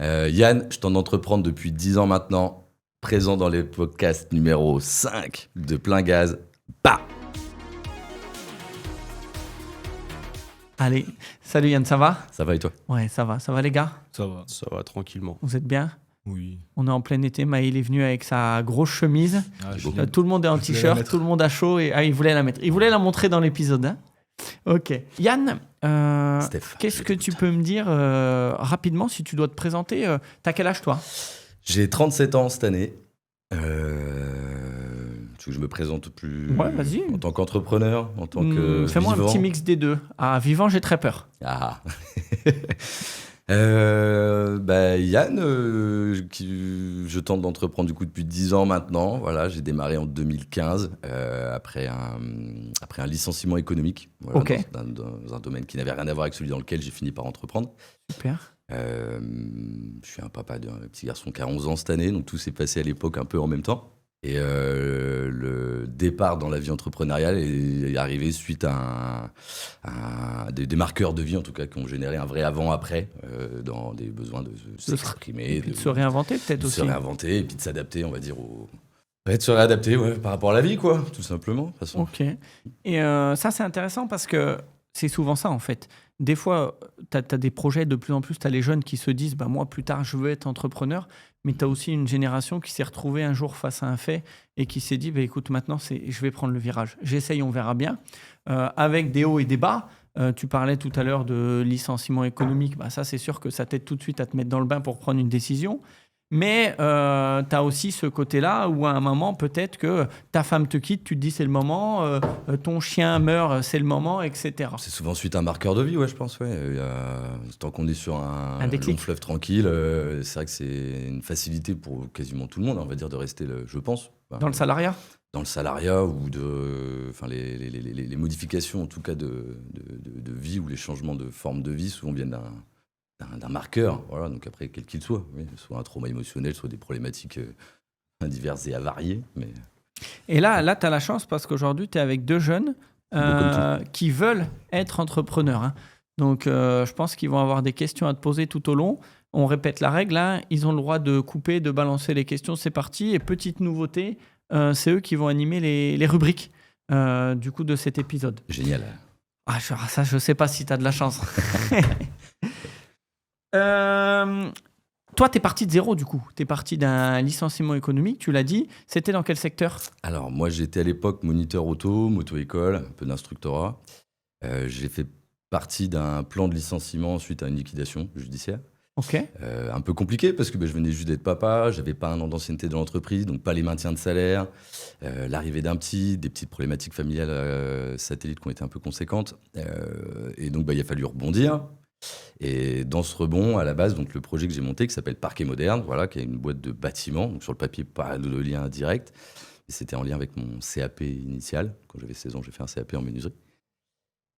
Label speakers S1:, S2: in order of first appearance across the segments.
S1: Yann, je t'en entreprendre depuis 10 ans maintenant, présent dans les podcasts numéro 5 de Plein Gaz. Bah
S2: Allez, salut Yann, ça va?
S1: Ça va et toi?
S2: Ouais, ça va les gars?
S3: Ça va tranquillement.
S2: Vous êtes bien?
S3: Oui.
S2: On est en plein été, Maïl est venu avec sa grosse chemise. Tout le monde est en t-shirt, tout le monde a chaud et il voulait la mettre. Il voulait la montrer dans l'épisode. Hein, ok. Yann,
S1: Steph,
S2: qu'est-ce que tu peux me dire rapidement si tu dois te présenter? T'as quel âge toi?
S1: J'ai 37 ans cette année. Tu veux que je me présente plus
S2: Ouais, vas-y.
S1: en tant qu'entrepreneur, en tant que
S2: Fais-moi
S1: vivant.
S2: un petit mix des deux. Ah, vivant, j'ai très peur.
S1: Ah. Yann, je tente d'entreprendre du coup depuis 10 ans maintenant. Voilà, j'ai démarré en 2015 après un licenciement économique, voilà,
S2: Ok.
S1: dans un domaine qui n'avait rien à voir avec celui dans lequel j'ai fini par entreprendre.
S2: Super.
S1: Je suis un papa d'un petit garçon qui a 11 ans cette année, donc tout s'est passé à l'époque un peu en même temps. Et le départ dans la vie entrepreneuriale est arrivé suite à des marqueurs de vie, en tout cas, qui ont généré un vrai avant-après dans des besoins de s'exprimer,
S2: Et puis de se réinventer peut-être
S1: de
S2: aussi.
S1: se réinventer et puis de s'adapter, on va dire, de se réadapter par rapport à la vie, quoi, tout simplement. De toute façon.
S2: Ok. Et ça, c'est intéressant parce que c'est souvent ça, en fait. Des fois, tu as des projets, de plus en plus, tu as les jeunes qui se disent bah, « moi, plus tard, je veux être entrepreneur ». Mais tu as aussi une génération qui s'est retrouvée un jour face à un fait et qui s'est dit bah, « écoute, maintenant, je vais prendre le virage. J'essaye, on verra bien ». Avec des hauts et des bas. Tu parlais tout à l'heure de licenciement économique. Bah, ça, c'est sûr que ça t'aide tout de suite à te mettre dans le bain pour prendre une décision. Mais tu as aussi ce côté-là où à un moment, peut-être que ta femme te quitte, tu te dis c'est le moment, ton chien meurt, c'est le moment, etc.
S1: C'est souvent suite à un marqueur de vie, ouais, je pense. Ouais. Tant qu'on est sur un
S2: déclic.
S1: long fleuve tranquille, c'est vrai que c'est une facilité pour quasiment tout le monde, on va dire, de rester, je pense.
S2: Dans le salariat?
S1: Dans le salariat ou les modifications, en tout cas, de vie ou les changements de forme de vie, souvent viennent d'un marqueur. Voilà, donc après, quel qu'il soit. Oui, soit un trauma émotionnel, soit des problématiques diverses et avariées. Mais...
S2: Et là tu as la chance parce qu'aujourd'hui, tu es avec deux jeunes qui veulent être entrepreneurs. Hein. Donc, je pense qu'ils vont avoir des questions à te poser tout au long. On répète la règle. Hein. Ils ont le droit de couper, de balancer les questions. C'est parti. Et petite nouveauté, c'est eux qui vont animer les rubriques du coup de cet épisode.
S1: Génial.
S2: Ah, ça, je sais pas si tu as de la chance. Toi, tu es parti de zéro, du coup. Tu es parti d'un licenciement économique, tu l'as dit. C'était dans quel secteur?
S1: Alors, moi, j'étais à l'époque moniteur moto-école, un peu d'instructorat. J'ai fait partie d'un plan de licenciement suite à une liquidation judiciaire.
S2: Ok.
S1: Un peu compliqué parce que je venais juste d'être papa, j'avais pas un an d'ancienneté dans l'entreprise, donc pas les maintiens de salaire, l'arrivée d'un des petites problématiques familiales satellites qui ont été un peu conséquentes. Et donc, il a fallu rebondir. Et dans ce rebond, à la base, donc, le projet que j'ai monté, qui s'appelle Parquet Moderne, voilà, qui est une boîte de bâtiments, donc sur le papier, pas de lien direct. Et c'était en lien avec mon CAP initial. Quand j'avais 16 ans, j'ai fait un CAP en menuiserie.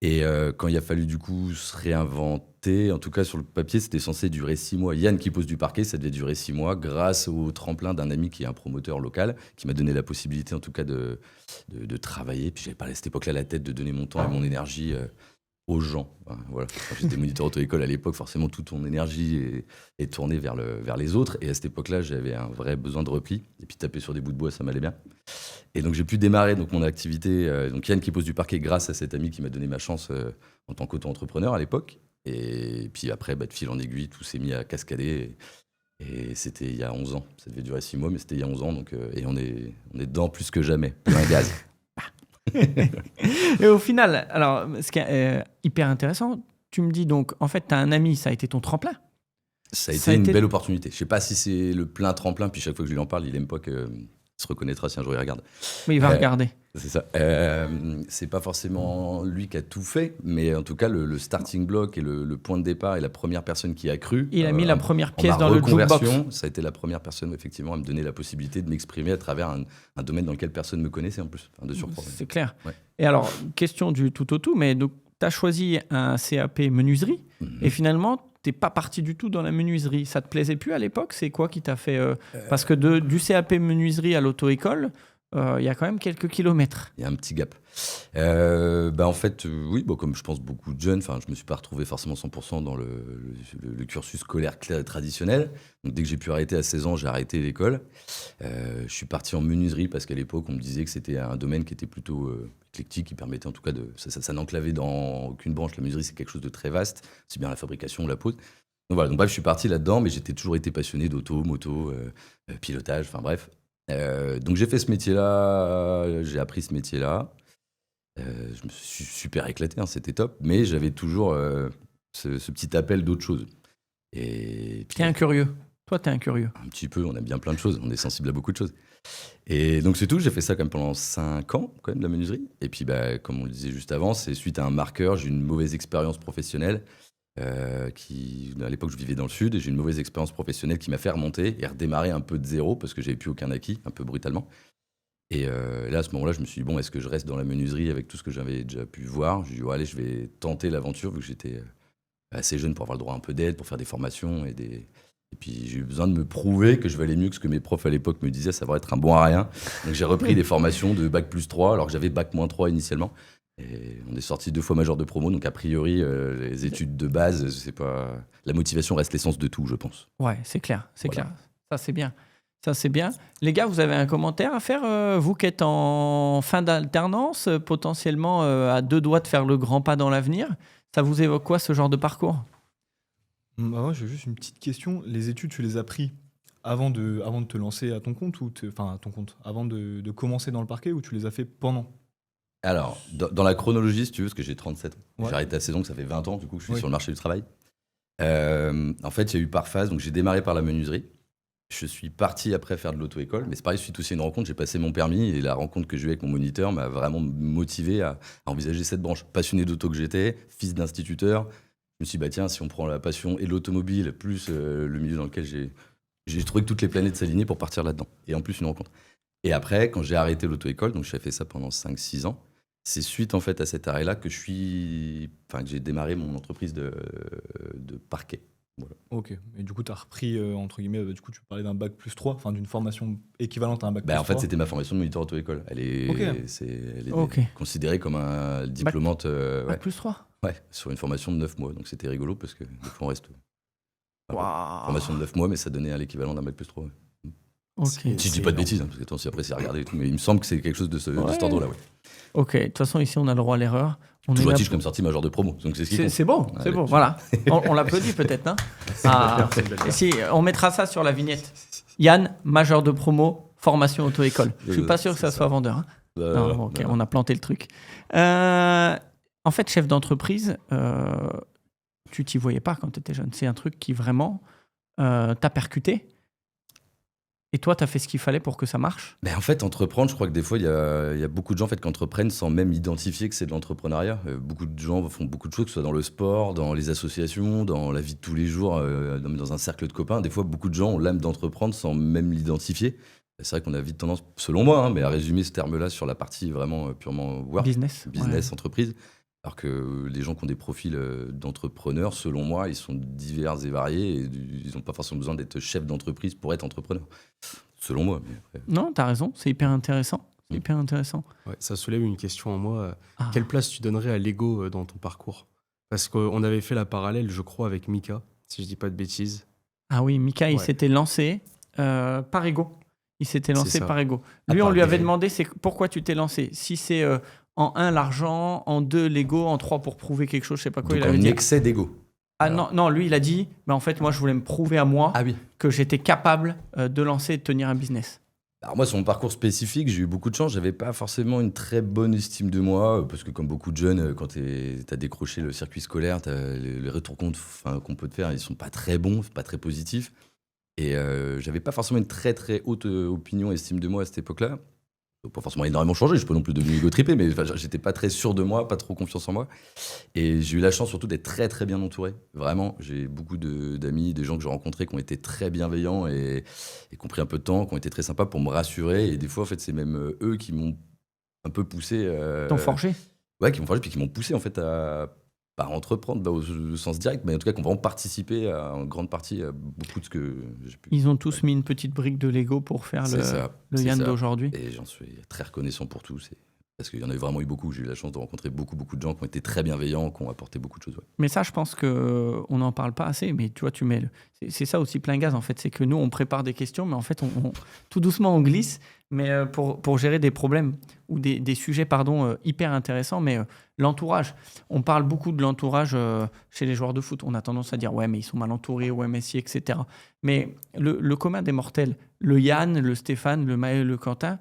S1: Et quand il a fallu du coup se réinventer, en tout cas sur le papier, c'était censé durer 6 mois. Yann qui pose du parquet, ça devait durer 6 mois grâce au tremplin d'un ami qui est un promoteur local, qui m'a donné la possibilité en tout cas de travailler. Puis j'avais pas à cette époque-là la tête de donner mon temps et mon énergie aux gens. Voilà. Quand j'étais moniteur auto-école à l'époque, forcément toute ton énergie est tournée vers les autres. Et à cette époque-là, j'avais un vrai besoin de repli. Et puis taper sur des bouts de bois, ça m'allait bien. Et donc j'ai pu démarrer mon activité. Donc Yann qui pose du parquet grâce à cet ami qui m'a donné ma chance en tant qu'auto-entrepreneur à l'époque. Et puis après, de fil en aiguille, tout s'est mis à cascader. Et c'était il y a 11 ans. Ça devait durer 6 mois, mais c'était il y a 11 ans. Donc, et on est dedans plus que jamais. Plein gaz.
S2: Et au final, alors, ce qui est hyper intéressant, tu me dis donc, en fait, tu as un ami, ça a été ton tremplin.
S1: Ça a été une belle opportunité. Je sais pas si c'est le plein tremplin, puis chaque fois que je lui en parle, il aime pas que se reconnaîtra si un jour il regarde.
S2: Mais il va regarder.
S1: C'est ça. C'est pas forcément lui qui a tout fait, mais en tout cas, le starting block et le point de départ et la première personne qui a cru.
S2: Il a mis la première pièce dans le jukebox.
S1: Ça a été la première personne, effectivement, à me donner la possibilité de m'exprimer à travers un domaine dans lequel personne ne me connaissait en plus, de surcroît.
S2: C'est clair.
S1: Ouais.
S2: Et alors, question du tout au tout, mais donc, tu as choisi un CAP menuiserie et finalement, tu n'es pas parti du tout dans la menuiserie. Ça te plaisait plus à l'époque? C'est quoi qui t'a fait... Parce que du CAP menuiserie à l'auto-école, il y a quand même quelques kilomètres.
S1: Il y a un petit gap. En fait, oui, comme je pense beaucoup de jeunes, je me suis pas retrouvé forcément 100% dans le cursus scolaire traditionnel. Donc, dès que j'ai pu arrêter à 16 ans, j'ai arrêté l'école. Je suis parti en menuiserie parce qu'à l'époque, on me disait que c'était un domaine qui était plutôt éclectique, qui permettait en tout cas ça n'enclavait dans aucune branche. La menuiserie, c'est quelque chose de très vaste, c'est bien la fabrication, la pose. Donc voilà, bref, je suis parti là-dedans, mais j'ai toujours été passionné d'auto, moto, pilotage, enfin bref. Donc j'ai fait ce métier-là, j'ai appris ce métier-là. Je me suis super éclaté, hein, c'était top, mais j'avais toujours ce petit appel d'autre chose. Et puis,
S2: T'es un curieux. Toi, t'es un curieux.
S1: un petit peu, on aime bien plein de choses, on est sensible à beaucoup de choses. Et donc c'est tout, j'ai fait ça quand même pendant 5 ans, quand même, de la menuiserie. Et puis, comme on le disait juste avant, c'est suite à un marqueur, j'ai eu une mauvaise expérience professionnelle. À l'époque, je vivais dans le sud et j'ai eu une mauvaise expérience professionnelle qui m'a fait remonter et redémarrer un peu de zéro parce que j'avais plus aucun acquis, un peu brutalement. Et là, à ce moment-là, je me suis dit, bon, est-ce que je reste dans la menuiserie avec tout ce que j'avais déjà pu voir? J'ai dit, allez, je vais tenter l'aventure vu que j'étais assez jeune pour avoir le droit à un peu d'aide, pour faire des formations et puis j'ai eu besoin de me prouver que je valais mieux que ce que mes profs à l'époque me disaient, ça va être un bon à rien. Donc j'ai repris des formations de bac+3 alors que j'avais bac-3 initialement. Et on est sorti 2 fois major de promo, donc a priori, les études de base, c'est pas... La motivation reste l'essence de tout, je pense.
S2: Ouais, c'est clair, c'est
S1: Voilà.
S2: clair. Ça, c'est bien. Ça, c'est bien. Les gars, vous avez un commentaire à faire, vous qui êtes en fin d'alternance, potentiellement à 2 doigts de faire le grand pas dans l'avenir. Ça vous évoque quoi, ce genre de parcours?
S3: Moi, j'ai juste une petite question. Les études, tu les as pris avant de te lancer à ton compte enfin à ton compte, avant de commencer dans le parquet ou tu les as fait pendant?
S1: Alors, dans la chronologie, si tu veux, parce que j'ai 37 ans,
S3: Ouais.
S1: j'ai arrêté à 16 ans, donc ça fait 20 ans du coup que je suis
S3: Oui.
S1: sur le marché du travail. En fait, il y a eu par phase, donc j'ai démarré par la menuiserie. Je suis parti après faire de l'auto-école, mais c'est pareil, suite aussi à une rencontre, j'ai passé mon permis et la rencontre que j'ai eue avec mon moniteur m'a vraiment motivé à envisager cette branche. Passionné d'auto que j'étais, fils d'instituteur, je me suis dit, tiens, si on prend la passion et l'automobile, plus le milieu dans lequel j'ai trouvé que toutes les planètes s'alignaient pour partir là-dedans. Et en plus, une rencontre. Et après, quand j'ai arrêté l'auto-école, donc j'ai fait ça pendant 5-6 ans, c'est suite en fait à cet arrêt-là que j'ai démarré mon entreprise de parquet. Voilà.
S3: Ok. Et du coup, tu as repris, entre guillemets, du coup, tu parlais d'un bac+3, enfin d'une formation équivalente à un bac+3.
S1: En fait, c'était ma formation de moniteur auto-école. Elle est,
S3: Ok.
S1: elle est
S2: Ok.
S1: considérée comme un diplômante
S2: Bac +3.
S1: sur une formation de 9 mois. Donc c'était rigolo parce que des fois on reste.
S2: Waouh.
S1: Formation de 9 mois, mais ça donnait l'équivalent d'un bac+3. Ouais.
S2: Ok.
S1: Si je dis pas de bêtises, hein, parce que attends, si après c'est à regarder et tout, mais il me semble que c'est quelque chose de cet ordre-là. Ouais.
S2: Ok. De toute façon, ici, on a le droit à l'erreur. On
S1: Toujours
S2: est là
S1: est-il comme sorti major de promo. Donc c'est ce qui compte.
S2: C'est bon, c'est
S1: Allez.
S2: bon. Voilà. On l'applaudit peut-être, hein. Et si on mettra ça sur la vignette. Yann, majeur de promo, formation auto-école. Je suis pas sûr que ça soit vendeur. Hein. Non, ok, on a planté le truc. En fait, chef d'entreprise, tu t'y voyais pas quand tu étais jeune. C'est un truc qui vraiment t'a percuté. Et toi, tu as fait ce qu'il fallait pour que ça marche.
S1: En fait, entreprendre, je crois que des fois, il y a beaucoup de gens en fait, qui entreprennent sans même identifier que c'est de l'entrepreneuriat. Beaucoup de gens font beaucoup de choses, que ce soit dans le sport, dans les associations, dans la vie de tous les jours, dans un cercle de copains. Des fois, beaucoup de gens ont l'âme d'entreprendre sans même l'identifier. C'est vrai qu'on a vite tendance, selon moi, mais à résumer ce terme-là sur la partie vraiment purement work,
S2: Business.
S1: entreprise. Alors que les gens qui ont des profils d'entrepreneurs, selon moi, ils sont divers et variés et ils n'ont pas forcément besoin d'être chef d'entreprise pour être entrepreneur. Selon moi. Mais après...
S2: Non, tu as raison, c'est hyper intéressant. C'est hyper intéressant.
S4: Ouais, ça soulève une question en moi.
S2: Ah.
S4: Quelle place tu donnerais à l'ego dans ton parcours? Parce qu'on avait fait la parallèle, je crois, avec Mika, si je dis pas de bêtises.
S2: Ah oui, Mika, il
S4: Ouais.
S2: s'était lancé par ego. Il s'était lancé
S4: C'est ça.
S2: par ego.
S1: À
S2: Lui, on
S1: part
S2: lui avait
S1: des-
S2: demandé pourquoi tu t'es lancé. Si c'est en 1, l'argent, en 2, l'ego, en 3, pour prouver quelque chose, je sais pas quoi.
S1: Donc
S2: il avait
S1: en
S2: dit.
S1: excès d'ego.
S2: Ah non, lui, il a dit, en fait, moi, je voulais me prouver à moi
S1: oui.
S2: que j'étais capable de lancer et de tenir un business.
S1: Alors moi, sur mon parcours spécifique, j'ai eu beaucoup de chance. J'avais pas forcément une très bonne estime de moi, parce que comme beaucoup de jeunes, quand t'as décroché le circuit scolaire, les retours qu'on peut te faire, ils sont pas très bons, pas très positifs. Et j'avais pas forcément une très très haute opinion, estime de moi à cette époque-là. Pas forcément énormément changé, je suis pas non plus devenu égo-trippé, mais j'étais pas très sûr de moi, pas trop confiance en moi. Et j'ai eu la chance surtout d'être très très bien entouré. Vraiment, j'ai beaucoup d'amis, des gens que j'ai rencontrés qui ont été très bienveillants et qui ont pris un peu de temps, qui ont été très sympas pour me rassurer. Et des fois, en fait, c'est même eux qui m'ont un peu poussé.
S2: T'ont forgé.
S1: Ouais, qui m'ont forgé, puis qui m'ont poussé en fait à pas entreprendre au sens direct, mais en tout cas qu'on va en participer en grande partie à beaucoup de ce que j'ai pu.
S2: Ils ont tous mis une petite brique de Lego pour faire
S1: C'est
S2: le,
S1: ça,
S2: le
S1: c'est
S2: Yann
S1: ça.
S2: d'aujourd'hui.
S1: Et j'en suis très reconnaissant pour tout. Parce qu'il y en a vraiment eu beaucoup. J'ai eu la chance de rencontrer beaucoup de gens qui ont été très bienveillants, qui ont apporté beaucoup de choses. Ouais.
S2: Mais ça, je pense qu'on n'en parle pas assez. Mais tu vois, c'est ça aussi plein gaz, en fait. C'est que nous, on prépare des questions, mais en fait, tout doucement, on glisse. Mais pour gérer des problèmes ou des sujets hyper intéressants. Mais l'entourage, on parle beaucoup de l'entourage chez les joueurs de foot. On a tendance à dire, ouais, mais ils sont mal entourés, ouais, Messi, etc. Mais le commun des mortels, le Yann, le Stéphane, le Maël, le Quentin,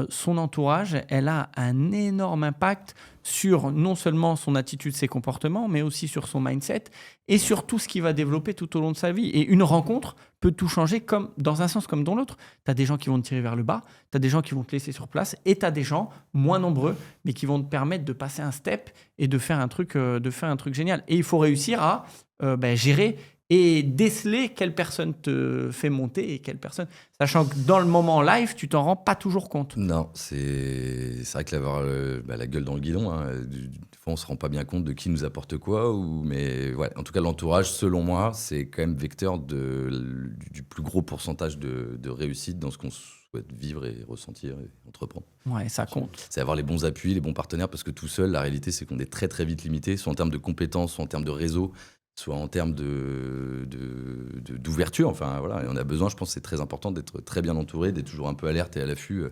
S2: son entourage, elle a un énorme impact sur non seulement son attitude, ses comportements, mais aussi sur son mindset et sur tout ce qu'il va développer tout au long de sa vie. Et une rencontre peut tout changer comme, dans un sens comme dans l'autre. Tu as des gens qui vont te tirer vers le bas, tu as des gens qui vont te laisser sur place et tu as des gens moins nombreux, mais qui vont te permettre de passer un step et de faire un truc génial. Et il faut réussir à gérer et déceler quelle personne te fait monter et quelle personne. Sachant que dans le moment live, tu t'en rends pas toujours compte.
S1: Non, c'est vrai que l'avoir la gueule dans le guidon, hein, des fois on se rend pas bien compte de qui nous apporte quoi. Mais ouais, en tout cas, l'entourage, selon moi, c'est quand même vecteur du plus gros pourcentage de réussite dans ce qu'on souhaite vivre et ressentir et entreprendre.
S2: Ouais, ça compte.
S1: C'est avoir les bons appuis, les bons partenaires, parce que tout seul, la réalité, c'est qu'on est très très vite limité, soit en termes de compétences, soit en termes de réseau, soit en termes d'ouverture. Enfin, voilà. Et on a besoin, je pense, c'est très important d'être très bien entouré, d'être toujours un peu alerte et à l'affût,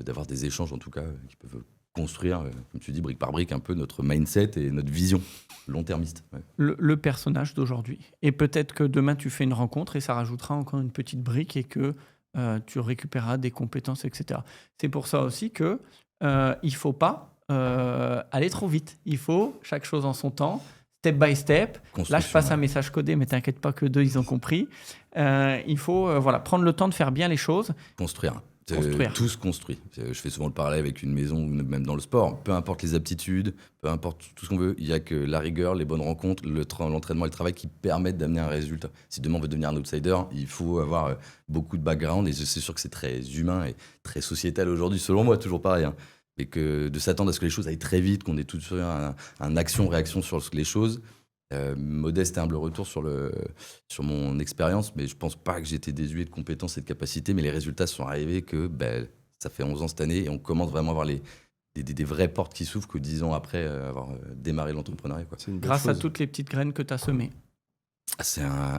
S1: d'avoir des échanges, en tout cas, qui peuvent construire, comme tu dis, brique par brique, un peu notre mindset et notre vision long-termiste. Ouais.
S2: Le personnage d'aujourd'hui. Et peut-être que demain, tu fais une rencontre et ça rajoutera encore une petite brique et que tu récupéreras des compétences, etc. C'est pour ça aussi que il ne faut pas aller trop vite. Il faut chaque chose en son temps. Step by step. Là, je passe un message codé, mais t'inquiète pas que ils ont compris. Il faut prendre le temps de faire bien les choses.
S1: Construire. Tout se construit. Je fais souvent le parallèle avec une maison ou même dans le sport. Peu importe les aptitudes, peu importe tout ce qu'on veut, il n'y a que la rigueur, les bonnes rencontres, l'entraînement et le travail qui permettent d'amener un résultat. Si demain on veut devenir un outsider, il faut avoir beaucoup de background et c'est sûr que c'est très humain et très sociétal aujourd'hui, selon moi, toujours pareil. Hein. Et que de s'attendre à ce que les choses aillent très vite, qu'on ait tout de suite un action-réaction sur les choses. Modeste et humble retour sur mon expérience, mais je pense pas que j'étais désuet de compétences et de capacités, mais les résultats sont arrivés que ça fait 11 ans cette année et on commence vraiment à avoir des vraies portes qui s'ouvrent que 10 ans après avoir démarré l'entrepreneuriat. Quoi.
S2: Grâce à toutes les petites graines que tu as semées.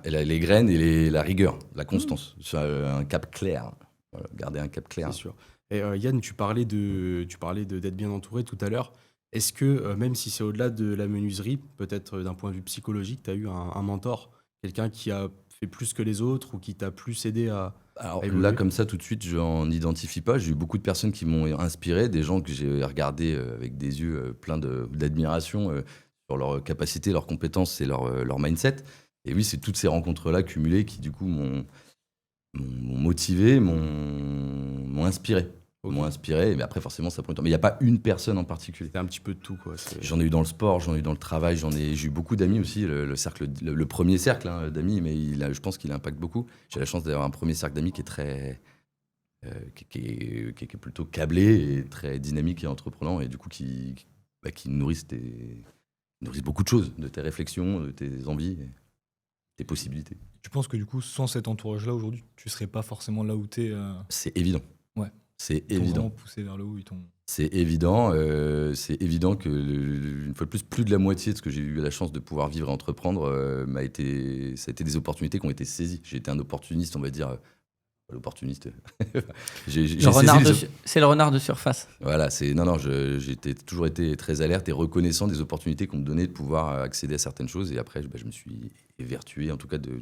S1: Les graines et la rigueur, la constance, un cap clair. Voilà, garder un cap clair.
S4: C'est sûr. Et Yann, tu parlais d'être bien entouré tout à l'heure. Est-ce que, même si c'est au-delà de la menuiserie, peut-être d'un point de vue psychologique, tu as eu un mentor, quelqu'un qui a fait plus que les autres ou qui t'a plus aidé à évoluer ?
S1: Là, comme ça, tout de suite, je n'en identifie pas. J'ai eu beaucoup de personnes qui m'ont inspiré, des gens que j'ai regardés avec des yeux pleins d'admiration sur leur capacité, leurs compétences et leur mindset. Et oui, c'est toutes ces rencontres-là cumulées qui, du coup, m'ont motivé, m'ont inspiré. M'ont inspiré, mais après forcément ça prend du temps. Mais il n'y a pas une personne en particulier.
S4: C'est un petit peu de tout, quoi.
S1: J'en ai eu dans le sport, j'en ai eu dans le travail, j'ai eu beaucoup d'amis aussi. Le premier cercle d'amis, mais je pense qu'il impacte beaucoup. J'ai la chance d'avoir un premier cercle d'amis qui est très, qui est plutôt câblé et très dynamique et entreprenant, et du coup qui nourrissent beaucoup de choses, de tes réflexions, de tes envies, tes possibilités.
S3: Tu penses que du coup, sans cet entourage-là aujourd'hui, tu serais pas forcément là où t'es
S1: C'est évident.
S3: Ouais.
S1: C'est évident.
S3: Poussé vers le haut,
S1: C'est évident. C'est évident que, une fois de plus de la moitié de ce que j'ai eu la chance de pouvoir vivre et entreprendre, ça a été des opportunités qui ont été saisies. J'ai été un opportuniste, on va dire. L'opportuniste.
S2: C'est le renard de surface.
S1: Voilà, j'ai toujours été très alerte et reconnaissant des opportunités qu'on me donnait de pouvoir accéder à certaines choses. Et après, je me suis évertué, en tout cas, de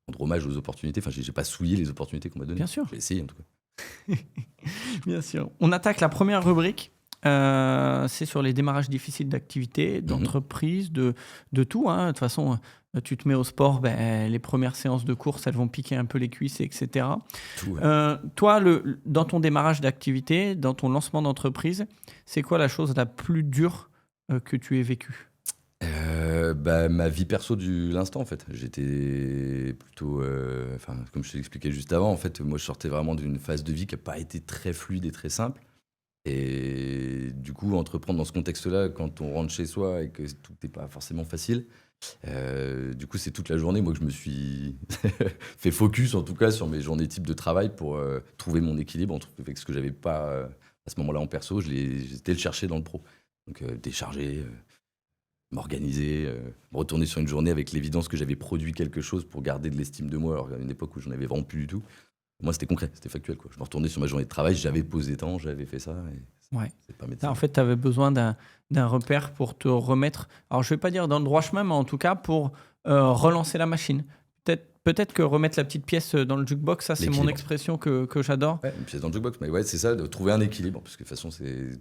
S1: rendre hommage aux opportunités. Enfin, j'ai pas souillé les opportunités qu'on m'a données.
S2: Bien sûr.
S1: J'ai essayé, en tout cas.
S2: Bien sûr. On attaque la première rubrique. C'est sur les démarrages difficiles d'activité, d'entreprise, de tout. Hein. De toute façon, tu te mets au sport, les premières séances de course, elles vont piquer un peu les cuisses, etc.
S1: Tout, ouais.
S2: Toi, dans ton démarrage d'activité, dans ton lancement d'entreprise, c'est quoi la chose la plus dure que tu aies vécue ?
S1: Ma vie perso de l'instant, en fait. J'étais plutôt... comme je t'ai expliqué juste avant, en fait, moi, je sortais vraiment d'une phase de vie qui n'a pas été très fluide et très simple. Et du coup, entreprendre dans ce contexte-là, quand on rentre chez soi et que tout n'est pas forcément facile, du coup, c'est toute la journée, moi, que je me suis fait focus, en tout cas, sur mes journées type de travail pour trouver mon équilibre entre ce que j'avais pas à ce moment-là en perso, j'étais le chercher dans le pro. Donc, décharger, m'organiser, me retourner sur une journée avec l'évidence que j'avais produit quelque chose pour garder de l'estime de moi, alors à une époque où j'en avais vraiment plus du tout. Moi, c'était concret, c'était factuel, quoi. Je me retournais sur ma journée de travail, j'avais posé temps, j'avais fait ça. Et
S2: Ouais.
S1: c'est pas
S2: Là, en fait, tu avais besoin d'un repère pour te remettre, alors je vais pas dire dans le droit chemin, mais en tout cas pour relancer la machine. Peut-être que remettre la petite pièce dans le jukebox, ça c'est mon
S1: L'équilibre.
S2: expression que j'adore.
S1: Ouais, une pièce dans le jukebox, mais ouais, c'est ça, de trouver un équilibre, parce que de toute façon,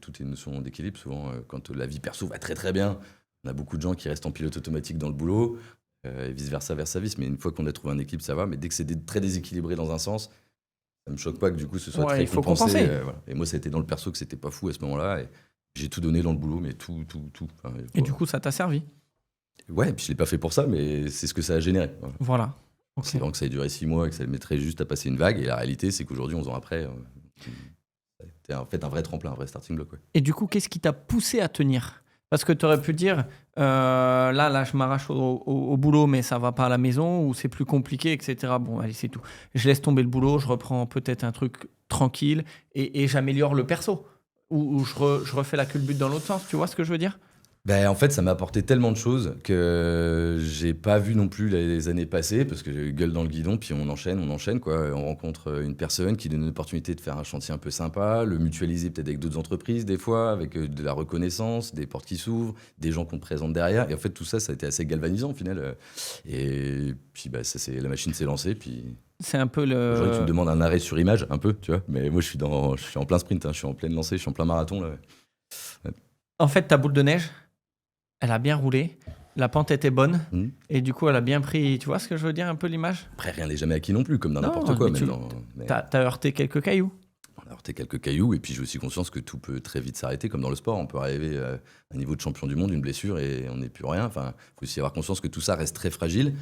S1: tout est une notion d'équilibre. Souvent, quand la vie perso va très très bien, on a beaucoup de gens qui restent en pilote automatique dans le boulot, et vice-versa, versa-vis. Mais une fois qu'on a trouvé un équilibre, ça va. Mais dès que c'est très déséquilibré dans un sens, ça me choque pas que du coup ce soit
S2: Ouais,
S1: très
S2: il faut
S1: compensé.
S2: compenser.
S1: Voilà. Et moi, ça a été dans le perso que c'était pas fou à ce moment-là. Et j'ai tout donné dans le boulot, mais tout. Enfin,
S2: Et du coup, ça t'a servi.
S1: ouais, et puis je l'ai pas fait pour ça, mais c'est ce que ça a généré. Voilà.
S2: Voilà. Ok.
S1: C'est vraiment que ça ait duré 6 mois et que ça mettrait juste à passer une vague. Et la réalité, c'est qu'aujourd'hui, 11 ans après, c'était en fait un vrai tremplin, un vrai starting block. Ouais.
S2: Et du coup, qu'est-ce qui t'a poussé à tenir? Parce que tu aurais pu dire, là, je m'arrache au boulot, mais ça va pas à la maison, ou c'est plus compliqué, etc. Bon, allez, c'est tout. Je laisse tomber le boulot, je reprends peut-être un truc tranquille, et j'améliore le perso. Ou je refais la culbute dans l'autre sens, tu vois ce que je veux dire?
S1: Ben, en fait, ça m'a apporté tellement de choses que j'ai pas vu non plus les années passées, parce que j'ai eu gueule dans le guidon, puis on enchaîne, quoi. On rencontre une personne qui donne une opportunité de faire un chantier un peu sympa, le mutualiser peut-être avec d'autres entreprises, des fois, avec de la reconnaissance, des portes qui s'ouvrent, des gens qu'on te présente derrière. Et en fait, tout ça, ça a été assez galvanisant, au final. Et puis, bah, la machine s'est lancée, puis
S2: C'est un peu
S1: aujourd'hui, tu me
S2: le...
S1: demandes un arrêt sur image, un peu, tu vois. Mais moi, je suis en plein sprint, hein, je suis en pleine lancée, je suis en plein marathon, là.
S2: En fait, ta boule de neige, elle a bien roulé, la pente était bonne,
S1: Mhm.
S2: et du coup, elle a bien pris... Tu vois ce que je veux dire, un peu l'image?
S1: Après, rien n'est jamais acquis non plus, comme dans
S2: Non,
S1: n'importe quoi.
S2: mais
S1: Même
S2: tu-
S1: mais
S2: T'as heurté quelques cailloux.
S1: on a heurté quelques cailloux, et puis j'ai aussi conscience que tout peut très vite s'arrêter, comme dans le sport. On peut arriver à un niveau de champion du monde, une blessure, et on n'est plus rien. Enfin, il faut aussi avoir conscience que tout ça reste très fragile,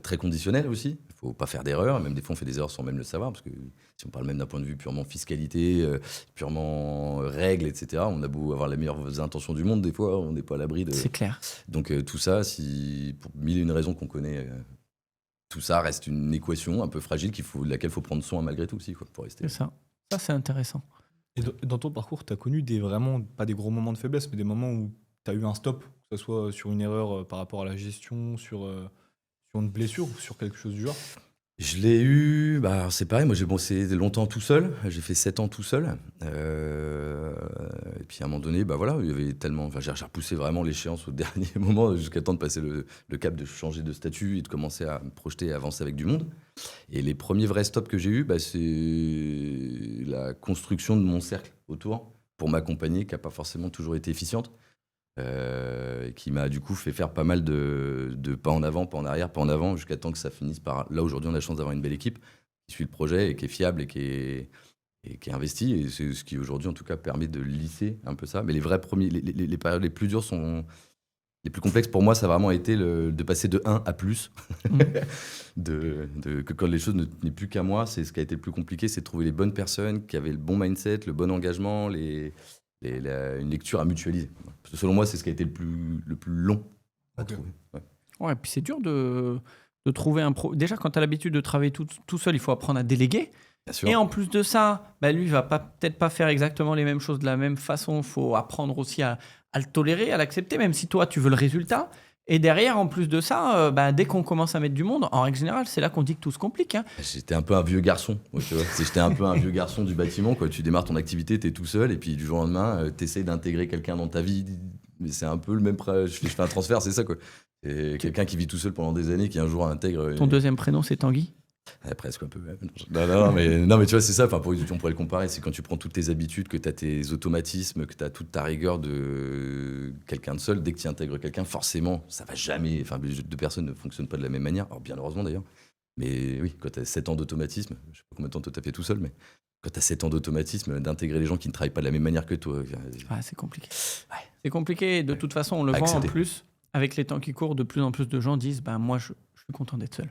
S1: très conditionnel aussi. Il ne faut pas faire d'erreurs. Même des fois, on fait des erreurs sans même le savoir, parce que si on parle même d'un point de vue purement fiscalité, purement règles, etc., on a beau avoir les meilleures intentions du monde, des fois, on n'est pas à l'abri de...
S2: C'est clair.
S1: Donc tout ça, pour mille et une raisons qu'on connaît, tout ça reste une équation un peu fragile de laquelle il faut prendre soin malgré tout aussi, quoi, pour rester.
S2: C'est ça. Ça, c'est intéressant.
S3: Et dans ton parcours, tu as connu vraiment, pas des gros moments de faiblesse, mais des moments où tu as eu un stop, que ce soit sur une erreur par rapport à la gestion, sur une blessure ou sur quelque chose du genre.
S1: Je l'ai eu, bah, c'est pareil, moi j'ai bossé longtemps tout seul, j'ai fait 7 ans tout seul. Et puis à un moment donné, bah voilà, il y avait tellement. Enfin, j'ai repoussé vraiment l'échéance au dernier moment jusqu'à temps de passer le cap de changer de statut et de commencer à me projeter et avancer avec du monde. Et les premiers vrais stops que j'ai eus, bah, c'est la construction de mon cercle autour pour m'accompagner, qui n'a pas forcément toujours été efficiente. Qui m'a du coup fait faire pas mal de pas en avant, pas en arrière, pas en avant, jusqu'à temps que ça finisse par... Là, aujourd'hui, on a la chance d'avoir une belle équipe qui suit le projet et qui est fiable et qui est investie. Et c'est ce qui, aujourd'hui, en tout cas, permet de lisser un peu ça. Mais les vrais premiers, les périodes les plus dures sont... Les plus complexes pour moi, ça a vraiment été de passer de 1 à plus. Que quand les choses n'est plus qu'à moi, c'est ce qui a été le plus compliqué, c'est de trouver les bonnes personnes qui avaient le bon mindset, le bon engagement, une lecture à mutualiser. Parce que selon moi, c'est ce qui a été le plus long à
S3: Ok.
S1: trouver. Ouais.
S2: Ouais, puis c'est dur de trouver un pro. Déjà, quand tu as l'habitude de travailler tout seul, il faut apprendre à déléguer.
S1: Bien sûr.
S2: Et en plus de ça, bah, lui, il va peut-être pas faire exactement les mêmes choses de la même façon. Il faut apprendre aussi à le tolérer, à l'accepter, même si toi, tu veux le résultat. Et derrière, en plus de ça, bah, dès qu'on commence à mettre du monde, en règle générale, c'est là qu'on dit que tout se complique. Hein.
S1: J'étais un peu un vieux garçon. Ouais, tu vois. J'étais un peu un vieux garçon du bâtiment. Quoi. Tu démarres ton activité, tu es tout seul, et puis du jour au lendemain, tu essaies d'intégrer quelqu'un dans ta vie. Mais c'est un peu le même. Je fais un transfert, c'est ça, quoi. C'est quelqu'un qui vit tout seul pendant des années, qui un jour intègre.
S2: Ton deuxième prénom, c'est Tanguy?
S1: Ouais, presque un peu. Ouais. Non, mais tu vois, c'est ça. Enfin, on pourrait le comparer. C'est quand tu prends toutes tes habitudes, que tu as tes automatismes, que tu as toute ta rigueur de quelqu'un de seul. Dès que tu intègres quelqu'un, forcément, ça va jamais. Enfin, deux personnes ne fonctionnent pas de la même manière. Alors, bien heureusement d'ailleurs. Mais oui, quand tu as 7 ans d'automatisme, je sais pas combien de temps toi t'as fait tout seul, mais quand tu as 7 ans d'automatisme, d'intégrer les gens qui ne travaillent pas de la même manière que toi.
S2: Ah, c'est compliqué. C'est compliqué. De toute façon, on le voit en
S1: Accéder.
S2: plus. Avec les temps qui courent, de plus en plus de gens disent bah, moi, je suis content d'être seul.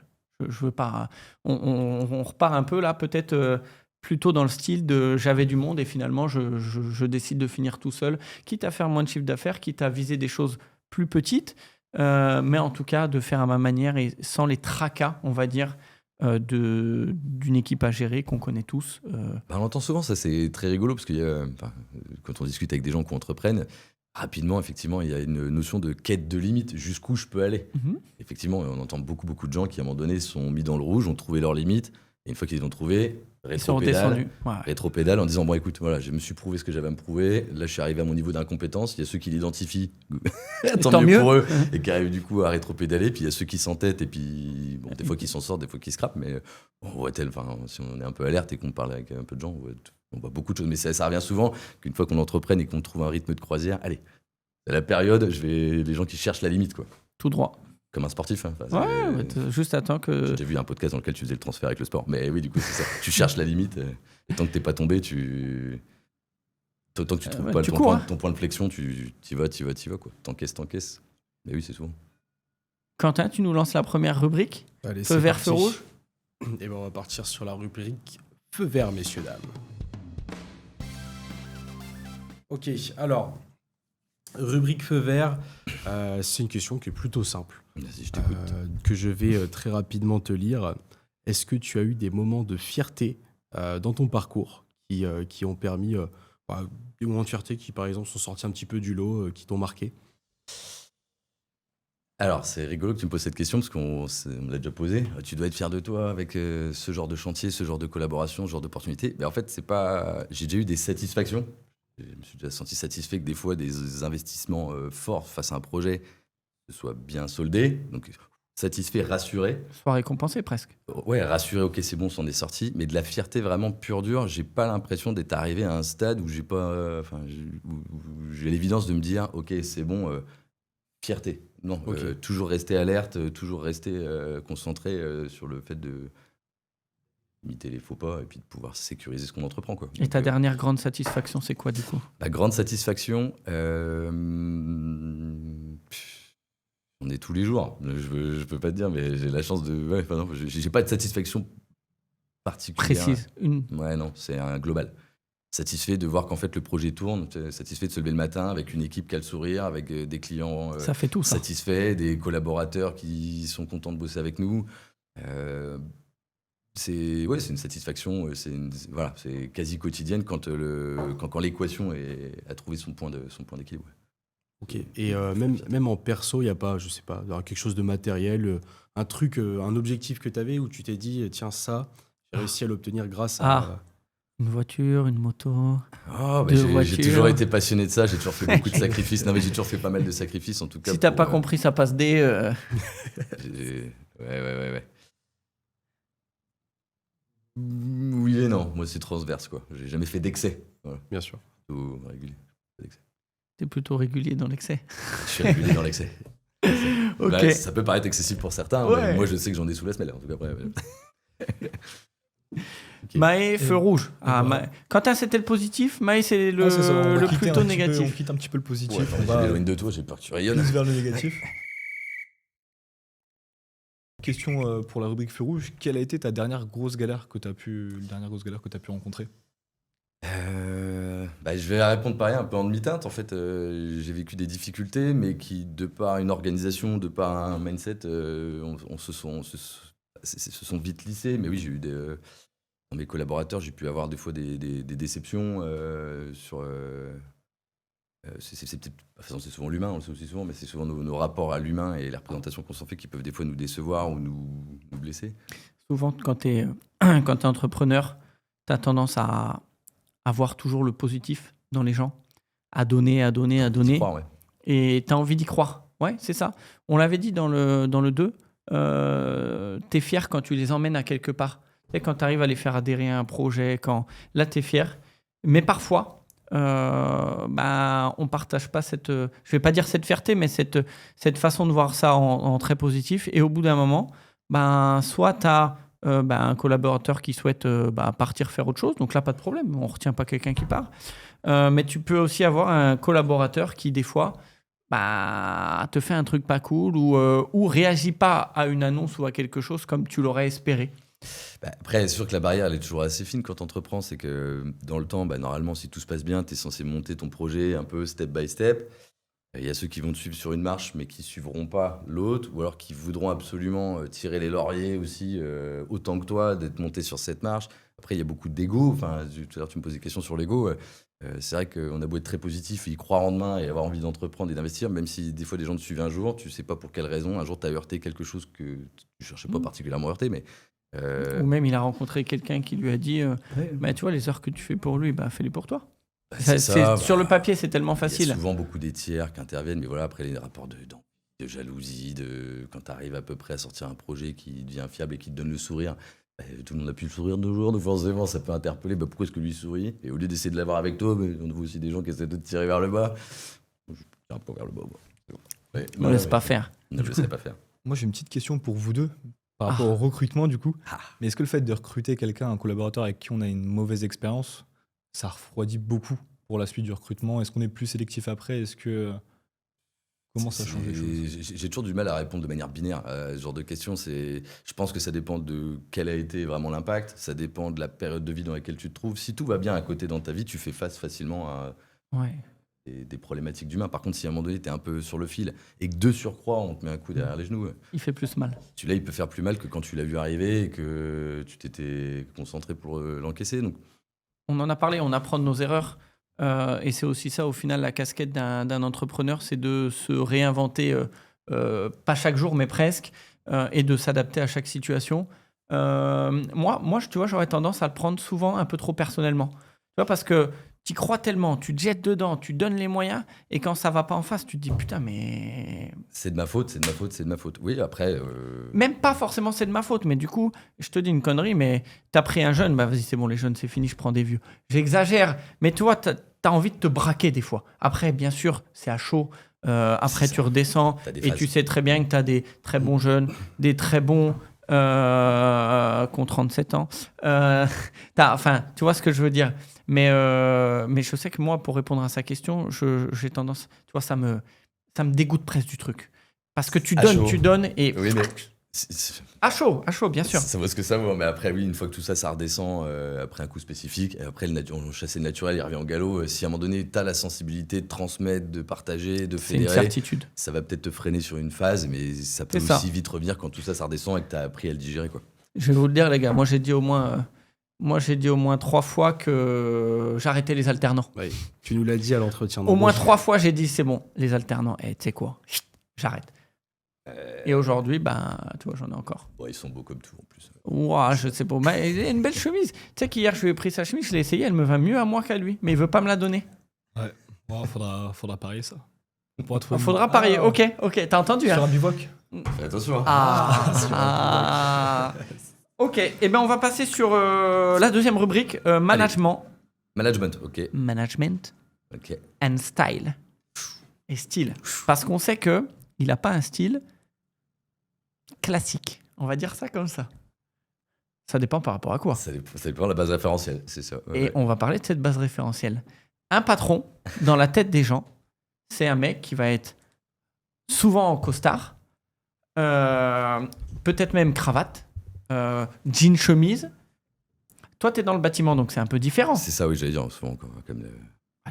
S2: Je veux pas. On repart un peu là, peut-être plutôt dans le style de j'avais du monde et finalement je décide de finir tout seul, quitte à faire moins de chiffre d'affaires, quitte à viser des choses plus petites, mais en tout cas de faire à ma manière et sans les tracas, on va dire, d'une équipe à gérer qu'on connaît tous.
S1: On l'entend souvent, ça c'est très rigolo parce que quand on discute avec des gens qui entreprennent, rapidement, effectivement, il y a une notion de quête de limite, jusqu'où je peux aller. Effectivement, on entend beaucoup de gens qui, à un moment donné, sont mis dans le rouge, ont trouvé leurs limites, et une fois qu'ils les ont trouvées,
S2: Ils sont redescendus. Ouais.
S1: rétro-pédale en disant bon, écoute, voilà, je me suis prouvé ce que j'avais à me prouver, là je suis arrivé à mon niveau d'incompétence, il y a ceux qui l'identifient, tant mieux pour eux, et qui arrivent du coup à rétro-pédaler, puis il y a ceux qui s'entêtent, et puis bon, des fois qui s'en sortent, des fois qui scrapent, mais on voit si on est un peu alerte et qu'on parle avec un peu de gens, on voit beaucoup de choses, mais ça revient souvent qu'une fois qu'on entreprenne et qu'on trouve un rythme de croisière, allez, c'est la période, les gens qui cherchent la limite, quoi.
S2: Tout droit.
S1: Comme un sportif. Hein.
S2: Juste attends que.
S1: J'ai déjà vu un podcast dans lequel tu faisais le transfert avec le sport. Mais oui, du coup, c'est ça. Tu cherches la limite. Et tant que t'es pas tombé, tant que tu trouves pas ton point de flexion, tu y vas, quoi. T'encaisses. Mais oui, c'est souvent.
S2: Quentin, tu nous lances la première rubrique.
S4: Allez,
S2: feu vert, feu rouge.
S4: Et ben on va partir sur la rubrique feu vert, messieurs, dames. Ok, alors, rubrique feu vert, c'est une question qui est plutôt simple.
S1: Vas-y, je t'écoute.
S4: Que je vais très rapidement te lire. Est-ce que tu as eu des moments de fierté dans ton parcours qui ont permis, des moments de fierté qui, par exemple, sont sortis un petit peu du lot, qui t'ont marqué?
S1: Alors, c'est rigolo que tu me poses cette question parce qu'on l'a déjà posé. Tu dois être fier de toi avec ce genre de chantier, ce genre de collaboration, ce genre d'opportunité. Mais en fait, c'est pas. J'ai déjà eu des satisfactions. Je me suis déjà senti satisfait que des fois, des investissements forts face à un projet se soient bien soldés. Donc, satisfait, rassuré.
S2: Soit récompensé presque.
S1: Ouais, rassuré, ok, c'est bon, on s'en est sorti. Mais de la fierté vraiment pure dure, j'ai pas l'impression d'être arrivé à un stade où j'ai pas. Où j'ai l'évidence de me dire, ok, c'est bon, fierté. Non,
S4: Okay.
S1: Toujours rester alerte, toujours rester concentré sur le fait de limiter les faux pas et puis de pouvoir sécuriser ce qu'on entreprend, quoi.
S2: Et ta dernière grande satisfaction, c'est quoi du coup?
S1: La grande satisfaction, on est tous les jours. Je peux pas te dire, mais j'ai la chance de. Ouais, non, j'ai pas de satisfaction particulière.
S2: Précise.
S1: Ouais, non, c'est un global. Satisfait de voir qu'en fait le projet tourne, satisfait de se lever le matin avec une équipe qui a le sourire, avec des clients
S2: Ça fait tout ça.
S1: satisfaits, des collaborateurs qui sont contents de bosser avec nous. C'est une satisfaction, c'est quasi quotidienne quand l'équation a trouvé son point d'équilibre. Ouais.
S4: Ok. Et même en perso, il n'y a pas, je sais pas, quelque chose de matériel, un truc, un objectif que tu avais où tu t'es dit, tiens, ça, j'ai réussi à l'obtenir grâce à.
S2: Une voiture, une moto.
S1: J'ai toujours été passionné de ça, j'ai toujours fait beaucoup de sacrifices. Non, mais j'ai toujours fait pas mal de sacrifices en tout cas.
S2: Si t'as pas compris, ça passe des.
S1: Ouais. Oui et non, moi c'est transverse quoi. J'ai jamais fait d'excès. Voilà.
S4: Bien sûr.
S1: Plutôt régulier.
S2: T'es plutôt régulier dans l'excès.
S1: Je suis régulier dans l'excès.
S2: Ok.
S1: Là, ça peut paraître excessif pour certains,
S2: Ouais.
S1: mais moi je sais que j'en ai sous la semelle en tout cas. Après,
S2: Okay. Maë, feu rouge. Quentin, c'était le positif. Maë, c'est le plutôt négatif.
S3: On quitte un petit peu le positif.
S1: Ouais,
S3: On va
S1: je m'éloigne de toi, j'ai peur que tu rayonnes.
S3: plus vers le négatif. Question pour la rubrique feu rouge. Quelle a été ta dernière grosse galère que tu as pu rencontrer?
S1: Je vais répondre pareil, un peu en demi-teinte. En fait, j'ai vécu des difficultés, mais qui, de par une organisation, de par un mindset, se sont vite lissés. Mais oui, j'ai eu dans mes collaborateurs, j'ai pu avoir des fois des déceptions sur. C'est souvent l'humain, on le sait aussi souvent, mais c'est souvent nos rapports à l'humain et les représentations qu'on s'en fait qui peuvent des fois nous décevoir ou nous blesser.
S2: Souvent, quand tu es entrepreneur, tu as tendance à voir toujours le positif dans les gens, à donner.
S1: Croire, ouais.
S2: Et tu as envie d'y croire. Ouais, c'est ça. On l'avait dit dans le 2, tu es fier quand tu les emmènes à quelque part. Tu sais, quand tu arrives à les faire adhérer à un projet, là, tu es fier. Mais parfois, on partage pas je vais pas dire cette fierté, mais cette façon de voir ça en très positif. Et au bout d'un moment, soit tu as un collaborateur qui souhaite partir faire autre chose, donc là pas de problème, on retient pas quelqu'un qui part, mais tu peux aussi avoir un collaborateur qui des fois te fait un truc pas cool ou réagit pas à une annonce ou à quelque chose comme tu l'aurais espéré.
S1: Après, c'est sûr que la barrière, elle est toujours assez fine quand tu entreprends. C'est que dans le temps, normalement, si tout se passe bien, tu es censé monter ton projet un peu step by step. Il y a ceux qui vont te suivre sur une marche, mais qui suivront pas l'autre, ou alors qui voudront absolument tirer les lauriers aussi, autant que toi, d'être monté sur cette marche. Après, il y a beaucoup d'ego. Enfin, tout à l'heure, tu me posais des questions sur l'ego. C'est vrai qu'on a beau être très positif, y croire en demain et avoir envie d'entreprendre et d'investir, même si des fois des gens te suivent un jour, tu sais pas pour quelle raison. Un jour, tu as heurté quelque chose que tu cherchais pas particulièrement à heurter, mais
S2: Ou même il a rencontré quelqu'un qui lui a dit bah, tu vois, les heures que tu fais pour lui, fais-les pour toi. Sur le papier, c'est tellement
S1: il y
S2: facile.
S1: a souvent beaucoup des tiers qui interviennent, mais voilà, après les rapports de jalousie, quand tu arrives à peu près à sortir un projet qui devient fiable et qui te donne le sourire, tout le monde n'a plus le sourire de jour, donc forcément ça peut interpeller, pourquoi est-ce que lui sourit? Et au lieu d'essayer de l'avoir avec toi, on voit aussi des gens qui essaient de te tirer vers le bas. Je tire un peu vers le bas, moi. Ouais,
S2: Ne laisse pas faire.
S1: Non, je sais pas faire.
S3: Moi, j'ai une petite question pour vous deux par rapport au recrutement, du coup. Mais est-ce que le fait de recruter quelqu'un, un collaborateur avec qui on a une mauvaise expérience, ça refroidit beaucoup pour la suite du recrutement? Est-ce qu'on est plus sélectif après? Comment ça change les choses?
S1: J'ai toujours du mal à répondre de manière binaire à ce genre de questions. Je pense que ça dépend de quel a été vraiment l'impact, ça dépend de la période de vie dans laquelle tu te trouves. Si tout va bien à côté dans ta vie, tu fais face facilement à des problématiques d'humain. Par contre, si à un moment donné, tu es un peu sur le fil et que de surcroît, on te met un coup derrière les genoux,
S2: il fait plus mal.
S1: Celui-là, il peut faire plus mal que quand tu l'as vu arriver et que tu t'étais concentré pour l'encaisser. Donc,
S2: on en a parlé, on apprend de nos erreurs. Et c'est aussi ça, au final, la casquette d'un entrepreneur, c'est de se réinventer, pas chaque jour, mais presque, et de s'adapter à chaque situation. Moi, tu vois, j'aurais tendance à le prendre souvent un peu trop personnellement. Tu vois, parce que tu y crois tellement, tu te jettes dedans, tu donnes les moyens, et quand ça va pas en face, tu te dis putain, mais.
S1: c'est de ma faute, c'est de ma faute, c'est de ma faute. Oui, après.
S2: Même pas forcément c'est de ma faute, mais du coup, je te dis une connerie, mais t'as pris un jeune, vas-y, c'est bon, les jeunes, c'est fini, je prends des vieux. J'exagère, mais tu vois, t'as envie de te braquer des fois. Après, bien sûr, c'est à chaud. Après, tu redescends et tu sais très bien que t'as des très bons jeunes, des très bons qui ont 37 ans. Enfin, tu vois ce que je veux dire. Mais je sais que moi, pour répondre à sa question, j'ai tendance, tu vois, ça me dégoûte presque du truc. Parce que tu donnes et...
S1: Oui, mais
S2: À chaud, bien sûr.
S1: Ça vaut ce que ça vaut, mais après, oui, une fois que tout ça, ça redescend, après un coup spécifique, et après, on chasse le naturel, il revient en galop. Si à un moment donné, tu as la sensibilité de transmettre, de partager, de
S2: C'est une
S1: fédérer,
S2: certitude.
S1: ça va peut-être te freiner sur une phase, mais ça peut
S2: C'est
S1: aussi
S2: ça.
S1: vite revenir quand tout ça, ça redescend et que tu as appris à le digérer, quoi.
S2: Je vais vous le dire, les gars, moi j'ai dit au moins 3 fois que j'arrêtais les alternants.
S4: Ouais, tu nous l'as dit à l'entretien.
S2: Au moins 3 fois, j'ai dit c'est bon, les alternants, tu sais quoi, j'arrête. Et aujourd'hui, tu vois, j'en ai encore.
S1: Bon, ils sont beaux comme tout, en plus.
S2: Ouah, je sais pas. Mais il a une belle chemise. Tu sais qu'hier, je lui ai pris sa chemise, je l'ai essayée, elle me va mieux à moi qu'à lui. Mais il veut pas me la donner.
S3: Ouais, bon, faudra parier ça.
S2: Faudra parier. Ok, t'as entendu,
S3: Sur
S2: hein?
S3: un bivouac.
S1: Fais attention.
S2: Ok, et ben on va passer sur la deuxième rubrique, management.
S1: Management, ok.
S2: Management
S1: Ok.
S2: and style. Et style. Parce qu'on sait que il n'a pas un style classique. On va dire ça comme ça. Ça dépend par rapport à quoi.
S1: Ça dépend de la base référentielle, c'est ça. Ouais,
S2: Et
S1: ouais.
S2: on va parler de cette base référentielle. Un patron, dans la tête des gens, c'est un mec qui va être souvent en costard, peut-être même cravate, jean chemise. Toi, tu es dans le bâtiment, donc c'est un peu différent.
S1: C'est ça, oui, j'allais dire, souvent, comme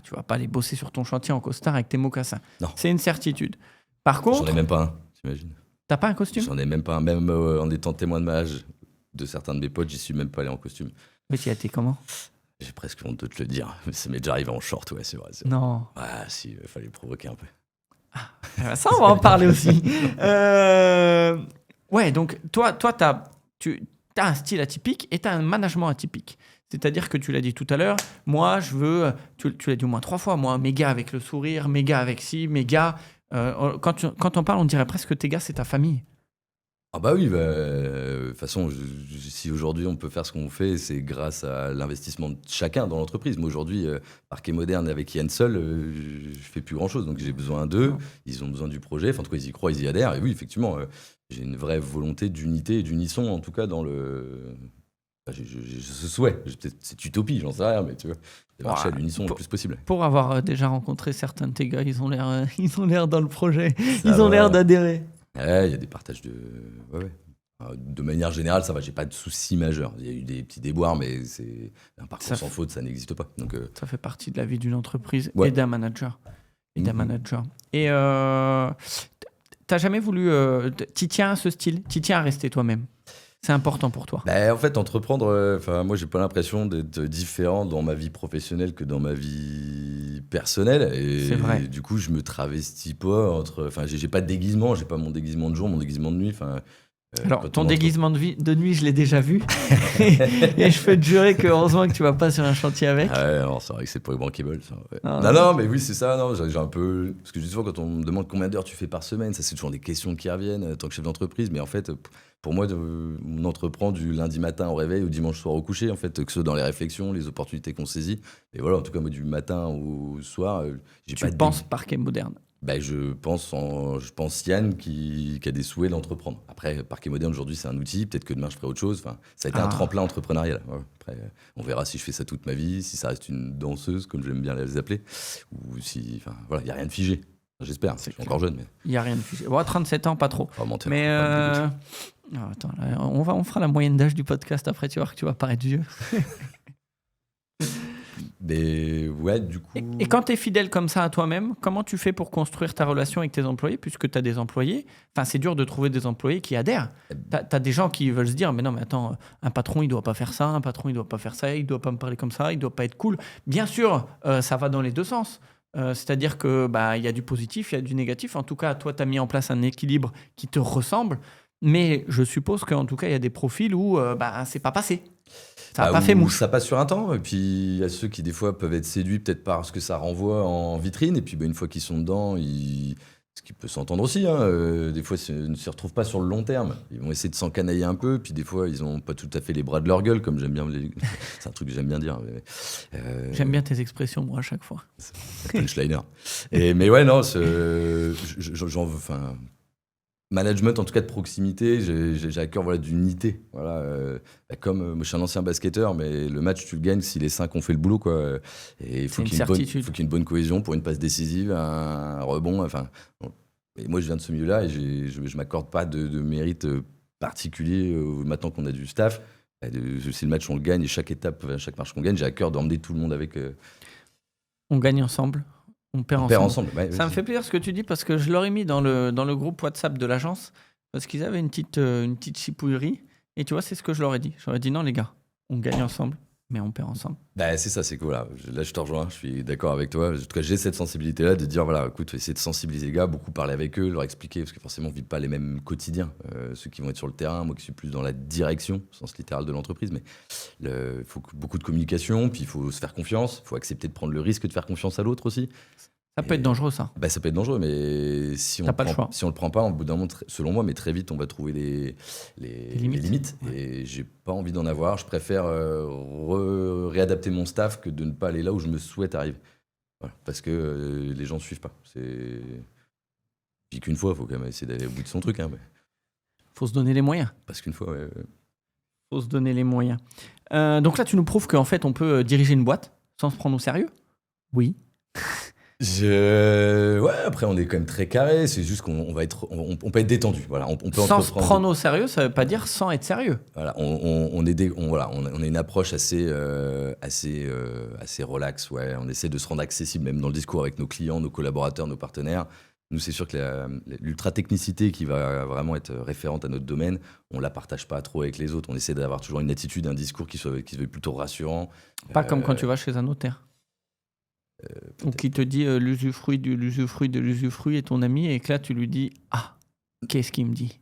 S2: Tu vas pas aller bosser sur ton chantier en costard avec tes mocassins.
S1: Non.
S2: C'est une certitude. Par contre,
S1: J'en ai même pas un, t'imagines.
S2: t'as pas un costume?
S1: J'en ai même pas un, même en étant témoin de mariage de certains de mes potes, j'y suis même pas allé en costume.
S2: Mais tu y as été comment?
S1: J'ai presque honte de te le dire, mais ça m'est déjà arrivé en short, ouais, c'est vrai.
S2: Non.
S1: Ah, si, il fallait provoquer un peu.
S2: Ça, on va en parler aussi. Ouais, donc toi tu as un style atypique et tu as un management atypique. C'est-à-dire que tu l'as dit tout à l'heure, moi, je veux, tu l'as dit au moins 3 fois, moi, mes gars avec le sourire, mes gars avec ci, mes gars... quand on parle, on dirait presque que tes gars, c'est ta famille.
S1: Ah bah oui, de toute façon, si aujourd'hui on peut faire ce qu'on fait, c'est grâce à l'investissement de chacun dans l'entreprise. Moi aujourd'hui, Parquet Moderne avec Yann seul, je fais plus grand-chose, donc j'ai besoin d'eux, ils ont besoin du projet, enfin en tout cas ils y croient, ils y adhèrent, et oui, effectivement, j'ai une vraie volonté d'unité et d'unisson, en tout cas dans le... Enfin, ce souhait, c'est utopie, j'en sais rien, mais tu vois, de marcher à l'unisson le plus possible.
S2: Pour avoir déjà rencontré certains de tes gars, ils ont l'air dans le projet,
S1: Ça
S2: ils ont
S1: va.
S2: l'air d'adhérer.
S1: Ouais, il y a des partages de... Ouais. De manière générale, ça va, j'ai pas de soucis majeurs. Il y a eu des petits déboires, mais c'est un parcours sans faute, ça n'existe pas. Donc,
S2: ça fait partie de la vie d'une entreprise
S1: Ouais.
S2: et d'un manager. Et t'as jamais voulu... t'y tiens à ce style? T'y tiens à rester toi-même? C'est important pour toi?
S1: En fait, entreprendre, moi, j'ai pas l'impression d'être différent dans ma vie professionnelle que dans ma vie personnelle. Et
S2: C'est vrai.
S1: du coup, je me travestis pas entre. Enfin, j'ai pas de déguisement, j'ai pas mon déguisement de jour, mon déguisement de nuit.
S2: Alors,
S1: quand
S2: ton
S1: on entre-
S2: déguisement de nuit, je l'ai déjà vu. Et je peux te jurer que heureusement que tu vas pas sur un chantier avec.
S1: Ah ouais, alors c'est vrai que c'est pas bankable, ça. Ouais.
S2: Ah,
S1: Non, mais oui, c'est ça. Non, j'ai un peu. Parce que souvent, quand on me demande combien d'heures tu fais par semaine, ça, c'est toujours des questions qui reviennent en tant que chef d'entreprise. Mais en fait, pour moi, on entreprend du lundi matin au réveil au dimanche soir au coucher, en fait, que ce soit dans les réflexions, les opportunités qu'on saisit. Et voilà, en tout cas, moi, du matin au soir, j'ai
S2: Tu
S1: pas de
S2: penses parquet moderne?
S1: je pense Yann qui a des souhaits d'entreprendre. Après, Parquet Moderne, aujourd'hui, c'est un outil. Peut-être que demain, je ferai autre chose. Enfin, ça a été un tremplin entrepreneurial. Ouais. Après, on verra si je fais ça toute ma vie, si ça reste une danseuse, comme j'aime bien les appeler, ou si... Enfin, voilà, il n'y a rien de figé. J'espère. Je suis encore jeune, mais...
S2: Il n'y a rien de figé. Bon, 37 ans, pas trop.
S1: Pas mentir.
S2: Mais attends, là, on fera la moyenne d'âge du podcast après, tu vas voir que tu vas paraître vieux.
S1: Mais ouais, du coup...
S2: Et quand tu es fidèle comme ça à toi-même, comment tu fais pour construire ta relation avec tes employés, puisque tu as des employés? Enfin, c'est dur de trouver des employés qui adhèrent. Tu as des gens qui veulent se dire, mais non, mais attends, un patron, il doit pas faire ça, un patron, il doit pas faire ça, il doit pas me parler comme ça, il doit pas être cool. Bien sûr, ça va dans les deux sens. C'est-à-dire que il y a du positif, il y a du négatif. En tout cas, toi, tu as mis en place un équilibre qui te ressemble. Mais je suppose qu'en tout cas, il y a des profils où c'est pas passé. Ça n'a pas fait mouche.
S1: Ça passe sur un temps. Et puis, il y a ceux qui, des fois, peuvent être séduits peut-être par ce que ça renvoie en vitrine. Et puis, une fois qu'ils sont dedans, ce qui peut s'entendre aussi, hein, des fois, ils ne se retrouvent pas sur le long terme. Ils vont essayer de s'encanailler un peu. Puis, des fois, ils n'ont pas tout à fait les bras de leur gueule, comme j'aime bien. C'est un truc que j'aime bien dire.
S2: J'aime bien tes expressions, moi, à chaque fois.
S1: Punchliner. Mais ouais, non, management en tout cas de proximité, j'ai à cœur d'unité. Voilà, comme moi, je suis un ancien basketteur, mais le match tu le gagnes si les 5 ont fait le boulot, quoi. Et il faut qu'il y ait une bonne cohésion pour une passe décisive, un rebond. Enfin, bon. Et moi je viens de ce milieu-là et je m'accorde pas de mérite particulier maintenant qu'on a du staff. Si le match on le gagne et chaque marche qu'on gagne, j'ai à cœur d'emmener tout le monde avec.
S2: On gagne ensemble. On perd ensemble.
S1: Ouais,
S2: ça me fait plaisir ce que tu dis parce que je l'aurais mis dans le groupe WhatsApp de l'agence parce qu'ils avaient une petite chipouillerie et tu vois, c'est ce que je leur ai dit. J'aurais dit non les gars, on gagne ensemble mais on perd ensemble.
S1: C'est ça, c'est cool. Là, je te rejoins, je suis d'accord avec toi. En tout cas, j'ai cette sensibilité-là de dire, voilà, écoute, essayer de sensibiliser les gars, beaucoup parler avec eux, leur expliquer, parce que forcément, on ne vit pas les mêmes quotidiens. Ceux qui vont être sur le terrain, moi qui suis plus dans la direction, au sens littéral de l'entreprise, mais il faut beaucoup de communication, puis il faut se faire confiance, il faut accepter de prendre le risque de faire confiance à l'autre aussi.
S2: Ça peut être dangereux, ça.
S1: Ça peut être dangereux, mais si on ne le prend pas, au bout d'un moment, selon moi, mais très vite, on va trouver les limites. Ouais. Et j'ai pas envie d'en avoir. Je préfère réadapter mon staff que de ne pas aller là où je me souhaite arriver. Voilà, parce que les gens ne suivent pas. Puis qu'une fois, il faut quand même essayer d'aller au bout de son truc.
S2: Faut se donner les moyens.
S1: Parce qu'une fois,
S2: faut se donner les moyens. Donc là, tu nous prouves qu'en fait, on peut diriger une boîte sans se prendre au sérieux? Oui.
S1: Ouais, après on est quand même très carré, c'est juste qu'on peut être détendu. Voilà, on peut
S2: sans se prendre au sérieux, ça veut pas dire sans être sérieux.
S1: Voilà, on a une approche assez relax. Ouais, on essaie de se rendre accessible même dans le discours avec nos clients, nos collaborateurs, nos partenaires. Nous, c'est sûr que l'ultra technicité qui va vraiment être référente à notre domaine, on la partage pas trop avec les autres. On essaie d'avoir toujours une attitude, un discours qui soit plutôt rassurant.
S2: Pas comme quand tu vas chez un notaire. Ou qui te dit l'usufruit de l'usufruit est ton ami et que là tu lui dis qu'est-ce qu'il me dit.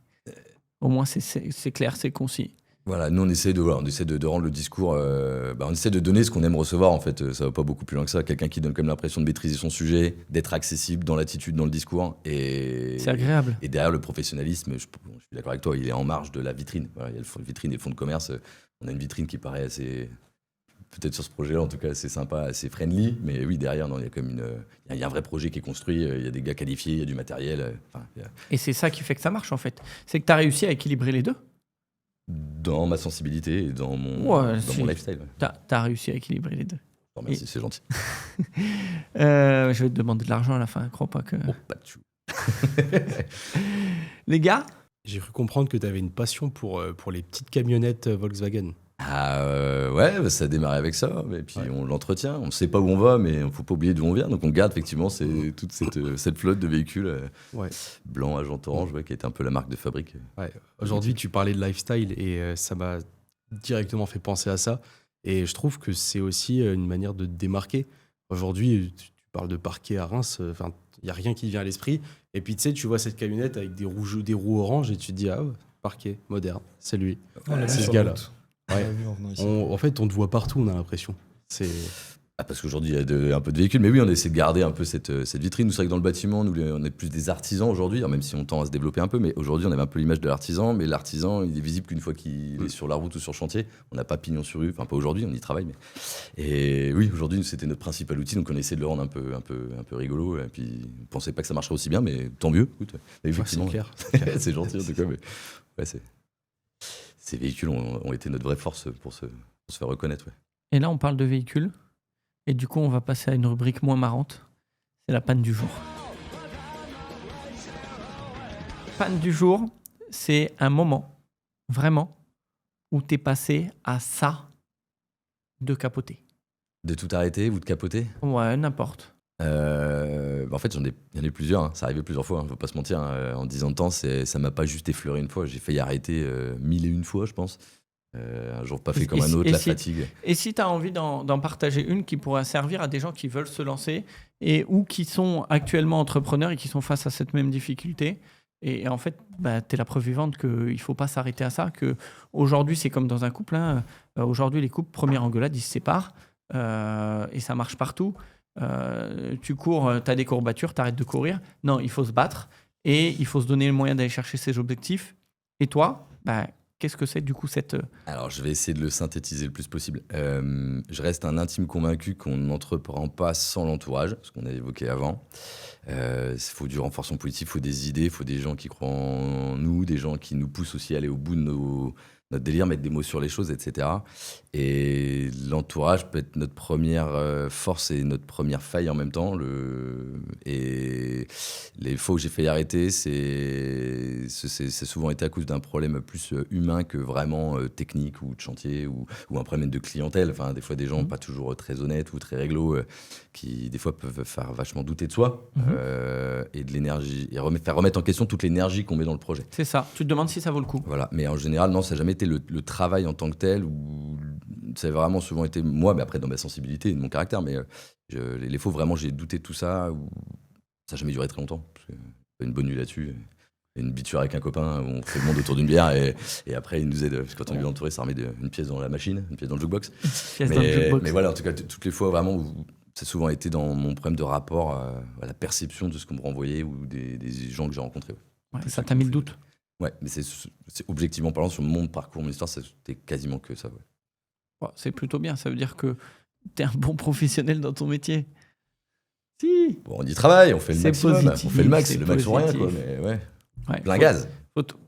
S2: Au moins c'est clair, c'est concis.
S1: Voilà, nous on essaie de rendre le discours, on essaie de donner ce qu'on aime recevoir en fait. Ça va pas beaucoup plus loin que ça. Quelqu'un qui donne comme l'impression de maîtriser son sujet, d'être accessible dans l'attitude, dans le discours.
S2: C'est agréable.
S1: Et derrière le professionnalisme, je suis d'accord avec toi, il est en marge de la vitrine. Voilà, il y a la vitrine et le fonds de commerce. On a une vitrine qui paraît assez... Peut-être sur ce projet-là, en tout cas, c'est sympa, assez friendly. Mais oui, derrière, il y a comme il y a un vrai projet qui est construit. Il y a des gars qualifiés, il y a du matériel.
S2: Et c'est ça qui fait que ça marche, en fait. C'est que tu as réussi à équilibrer les deux.
S1: Dans ma sensibilité et dans mon lifestyle.
S2: Ouais. Tu as réussi à équilibrer les deux.
S1: Oh, merci, c'est gentil.
S2: Je vais te demander de l'argent à la fin. Crois pas que...
S1: pas de chou.
S2: Les gars,
S4: J'ai cru comprendre que tu avais une passion pour les petites camionnettes Volkswagen.
S1: Ouais, bah, ça a démarré avec ça, et puis on l'entretient. On ne sait pas où on va, mais il ne faut pas oublier d'où on vient. Donc on garde effectivement toute cette flotte de véhicules blancs à jantes orange, qui était un peu la marque de fabrique.
S4: Ouais. Aujourd'hui, tu parlais de lifestyle et ça m'a directement fait penser à ça. Et je trouve que c'est aussi une manière de te démarquer. Aujourd'hui, tu parles de parquet à Reims, il n'y a rien qui te vient à l'esprit. Et puis tu sais, tu vois cette camionnette avec des roues oranges et tu te dis, ah, parquet, moderne, c'est lui. C'est ce gars-là. Ouais. En fait, on te voit partout, on a l'impression.
S1: Parce qu'aujourd'hui, il y a un peu de véhicules, mais oui, on essaie de garder un peu cette vitrine. Nous, c'est vrai que dans le bâtiment, nous, on est plus des artisans aujourd'hui, même si on tend à se développer un peu, mais aujourd'hui, on avait un peu l'image de l'artisan, mais l'artisan, il est visible qu'une fois qu'il est sur la route ou sur le chantier. On n'a pas pignon sur rue, enfin pas aujourd'hui, on y travaille. Et oui, aujourd'hui, c'était notre principal outil, donc on essaie de le rendre un peu rigolo, et puis on pensait pas que ça marcherait aussi bien, mais tant mieux. Écoute, mais effectivement,
S4: c'est clair.
S1: C'est gentil en tout cas, mais ouais, ces véhicules ont été notre vraie force pour se faire reconnaître. Ouais.
S2: Et là, on parle de véhicules. Et du coup, on va passer à une rubrique moins marrante. C'est la panne du jour. Panne du jour, c'est un moment, vraiment, où tu es passé à ça de capoter.
S1: De tout arrêter ou de capoter ?
S2: Ouais, n'importe.
S1: En fait, il y en a plusieurs. Hein. Ça arrivait plusieurs fois, faut pas se mentir. Hein. En 10 ans de temps, ça m'a pas juste effleuré une fois. J'ai failli arrêter 1001 fois, je pense. Un jour pas fait comme un autre, fatigue.
S2: Et si tu as envie d'en partager une qui pourrait servir à des gens qui veulent se lancer ou qui sont actuellement entrepreneurs et qui sont face à cette même difficulté, et en fait, tu es la preuve vivante qu'il ne faut pas s'arrêter à ça, qu'aujourd'hui, c'est comme dans un couple. Hein. Aujourd'hui, les couples, première engueulade, ils se séparent et ça marche partout. Tu cours, tu as des courbatures, tu arrêtes de courir. Non, il faut se battre et il faut se donner le moyen d'aller chercher ses objectifs. Et toi, qu'est-ce que c'est du coup cette...
S1: Alors, je vais essayer de le synthétiser le plus possible. Je reste un intime convaincu qu'on n'entreprend pas sans l'entourage, ce qu'on a évoqué avant. Il faut du renforcement politique, il faut des idées, il faut des gens qui croient en nous, des gens qui nous poussent aussi à aller au bout de notre délire, mettre des mots sur les choses, etc. Et l'entourage peut être notre première force et notre première faille en même temps. Et les fois où j'ai failli arrêter, c'est souvent été à cause d'un problème plus humain que vraiment technique ou de chantier ou un problème de clientèle. Enfin, des fois, des gens pas toujours très honnêtes ou très réglo qui, des fois, peuvent faire vachement douter de soi et de l'énergie, et faire remettre en question toute l'énergie qu'on met dans le projet.
S2: C'est ça. Tu te demandes si ça vaut le coup.
S1: Voilà. Mais en général, non, ça n'a jamais été le travail en tant que tel, où ça a vraiment souvent été moi, mais après dans ma sensibilité et de mon caractère, mais les fois vraiment j'ai douté de tout ça, où ça n'a jamais duré très longtemps. Parce que une bonne nuit là-dessus, une biture avec un copain, où on fait le monde autour d'une bière, et après il nous aide, parce que quand on est bien entouré, ça remet une pièce dans la machine, une pièce dans le jukebox. Mais voilà, en tout cas, toutes les fois vraiment où ça a souvent été dans mon problème de rapport à la perception de ce qu'on me renvoyait ou des gens que j'ai rencontrés.
S2: Ouais, ça t'a mis le doute.
S1: Ouais, mais c'est objectivement parlant, sur mon parcours, mon histoire, c'était quasiment que ça. Ouais.
S2: Ouais, c'est plutôt bien, ça veut dire que t'es un bon professionnel dans ton métier. Si.
S1: Bon, on y travaille, on fait le maximum.
S2: Positif,
S1: on fait le max, c'est le max ou rien, quoi. Mais ouais. Plein gaz.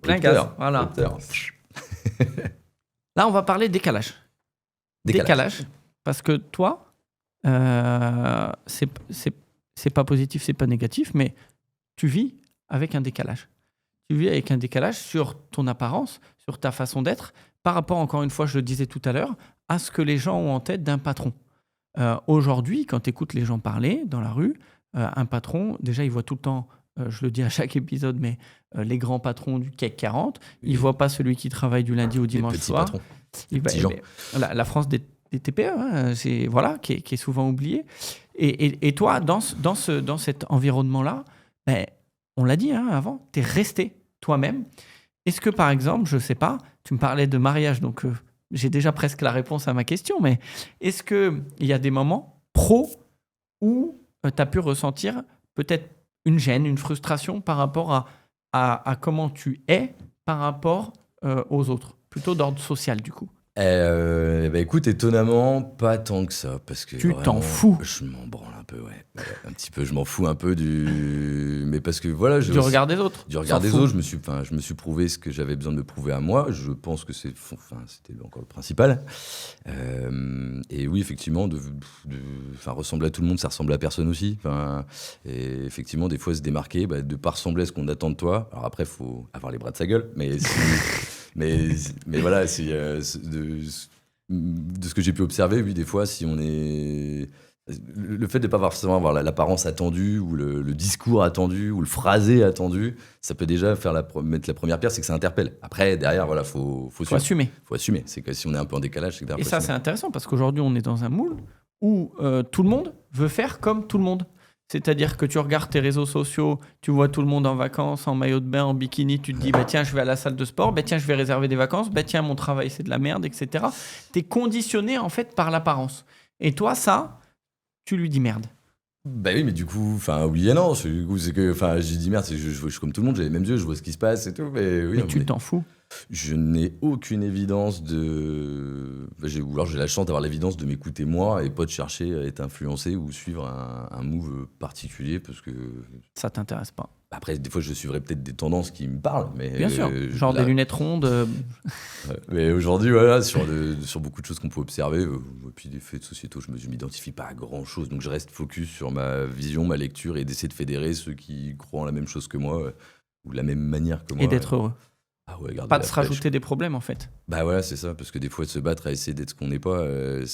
S2: Plein gaz, voilà. Là, on va parler décalage. Décalage. Parce que toi, c'est pas positif, c'est pas négatif, mais tu vis avec un décalage. Tu vis avec un décalage sur ton apparence, sur ta façon d'être, par rapport, encore une fois, je le disais tout à l'heure, à ce que les gens ont en tête d'un patron. Aujourd'hui, quand tu écoutes les gens parler dans la rue, un patron, déjà, il voit tout le temps, je le dis à chaque épisode, mais les grands patrons du CAC 40, il ne voit pas celui qui travaille du lundi au dimanche soir.
S1: Patrons.
S2: La France des TPE, hein, qui est souvent oubliée. Et toi, dans cet environnement-là, on l'a dit avant, tu es resté toi-même. Est-ce que, par exemple, je ne sais pas, tu me parlais de mariage, donc j'ai déjà presque la réponse à ma question, mais est-ce qu'il y a des moments pro où tu as pu ressentir peut-être une gêne, une frustration par rapport à comment tu es par rapport aux autres, plutôt d'ordre social du coup?
S1: Écoute, étonnamment, pas tant que ça, parce que
S2: tu t'en fous.
S1: Je m'en branle un peu, ouais. Un petit peu, je m'en fous un peu mais parce que voilà,
S2: Du regard des autres.
S1: Du regard
S2: S'en
S1: des
S2: fout.
S1: autre, je me suis prouvé ce que j'avais besoin de me prouver à moi. Je pense que c'était encore le principal. Et oui, effectivement, ressembler à tout le monde, ça ressemble à personne aussi. Et effectivement, des fois, se démarquer, de pas ressembler à ce qu'on attend de toi. Alors après, il faut avoir les bras de sa gueule, mais mais voilà, de ce que j'ai pu observer, oui, des fois, si on est le fait de ne pas forcément avoir l'apparence attendue ou le discours attendu ou le phrasé attendu, ça peut déjà mettre la première pierre, c'est que ça interpelle. Après, derrière, voilà, faut
S2: assumer.
S1: Faut assumer. C'est que si on est un peu en décalage, c'est que
S2: Et ça, c'est intéressant parce qu'aujourd'hui, on est dans un moule où tout le monde veut faire comme tout le monde. C'est-à-dire que tu regardes tes réseaux sociaux, tu vois tout le monde en vacances, en maillot de bain, en bikini, tu te dis, tiens, je vais à la salle de sport, tiens, je vais réserver des vacances, tiens, mon travail, c'est de la merde, etc. Tu es conditionné, en fait, par l'apparence. Et toi, ça, tu lui dis merde.
S1: Bah oui, mais du coup, oui et non. Du coup, c'est que, j'ai dit merde, je suis comme tout le monde, j'ai les mêmes yeux, je vois ce qui se passe et tout. Mais oui,
S2: mais tu t'en fous.
S1: Je n'ai aucune évidence ou alors j'ai la chance d'avoir l'évidence de m'écouter moi et pas de chercher à être influencé ou suivre un move particulier parce que.
S2: Ça t'intéresse pas.
S1: Après, des fois, je suivrai peut-être des tendances qui me parlent, mais.
S2: Bien sûr, genre des lunettes rondes.
S1: Mais aujourd'hui, voilà, sur beaucoup de choses qu'on peut observer, et puis des faits sociétaux, je ne m'identifie pas à grand-chose. Donc je reste focus sur ma vision, ma lecture et d'essayer de fédérer ceux qui croient en la même chose que moi ou de la même manière que moi.
S2: Et d'être heureux.
S1: Ah ouais,
S2: pas de se rajouter des problèmes, en fait.
S1: Bah ouais, c'est ça, parce que des fois, de se battre à essayer d'être ce qu'on n'est pas, le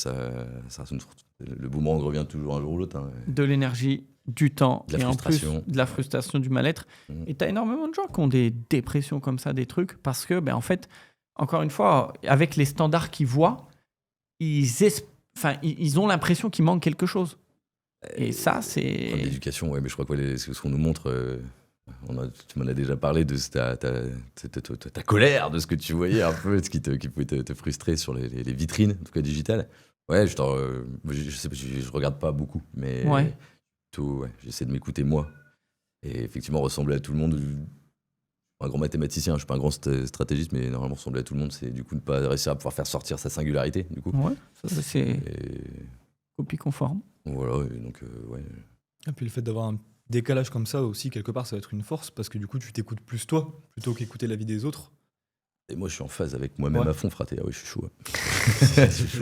S1: boomerang revient toujours un jour ou l'autre. Hein.
S2: De l'énergie, du temps,
S1: de la
S2: et
S1: frustration.
S2: En plus de la frustration, du mal-être. Et t'as énormément de gens qui ont des dépressions comme ça, des trucs, parce que, en fait, encore une fois, avec les standards qu'ils voient, ils ont l'impression qu'il manque quelque chose. Et ça, c'est...
S1: L'éducation, ouais, mais je crois que ce qu'on nous montre... tu m'en as déjà parlé de ta colère, de ce que tu voyais un peu, de ce qui pouvait te frustrer sur les vitrines, en tout cas digitales. Ouais, je sais pas, je regarde pas beaucoup, mais j'essaie de m'écouter moi. Et effectivement, ressembler à tout le monde. Je suis un grand mathématicien, je suis pas un grand stratégiste, mais normalement, ressembler à tout le monde, c'est du coup ne pas réussir à pouvoir faire sortir sa singularité, du coup.
S2: Ouais, ça c'est copie conforme.
S1: Voilà, et donc, ouais.
S3: Et puis le fait d'avoir un décalage comme ça aussi, quelque part, ça va être une force parce que du coup, tu t'écoutes plus toi plutôt qu'écouter la vie des autres.
S1: Et moi, je suis en phase avec moi-même à fond, fraté. Ah oui, je suis chaud.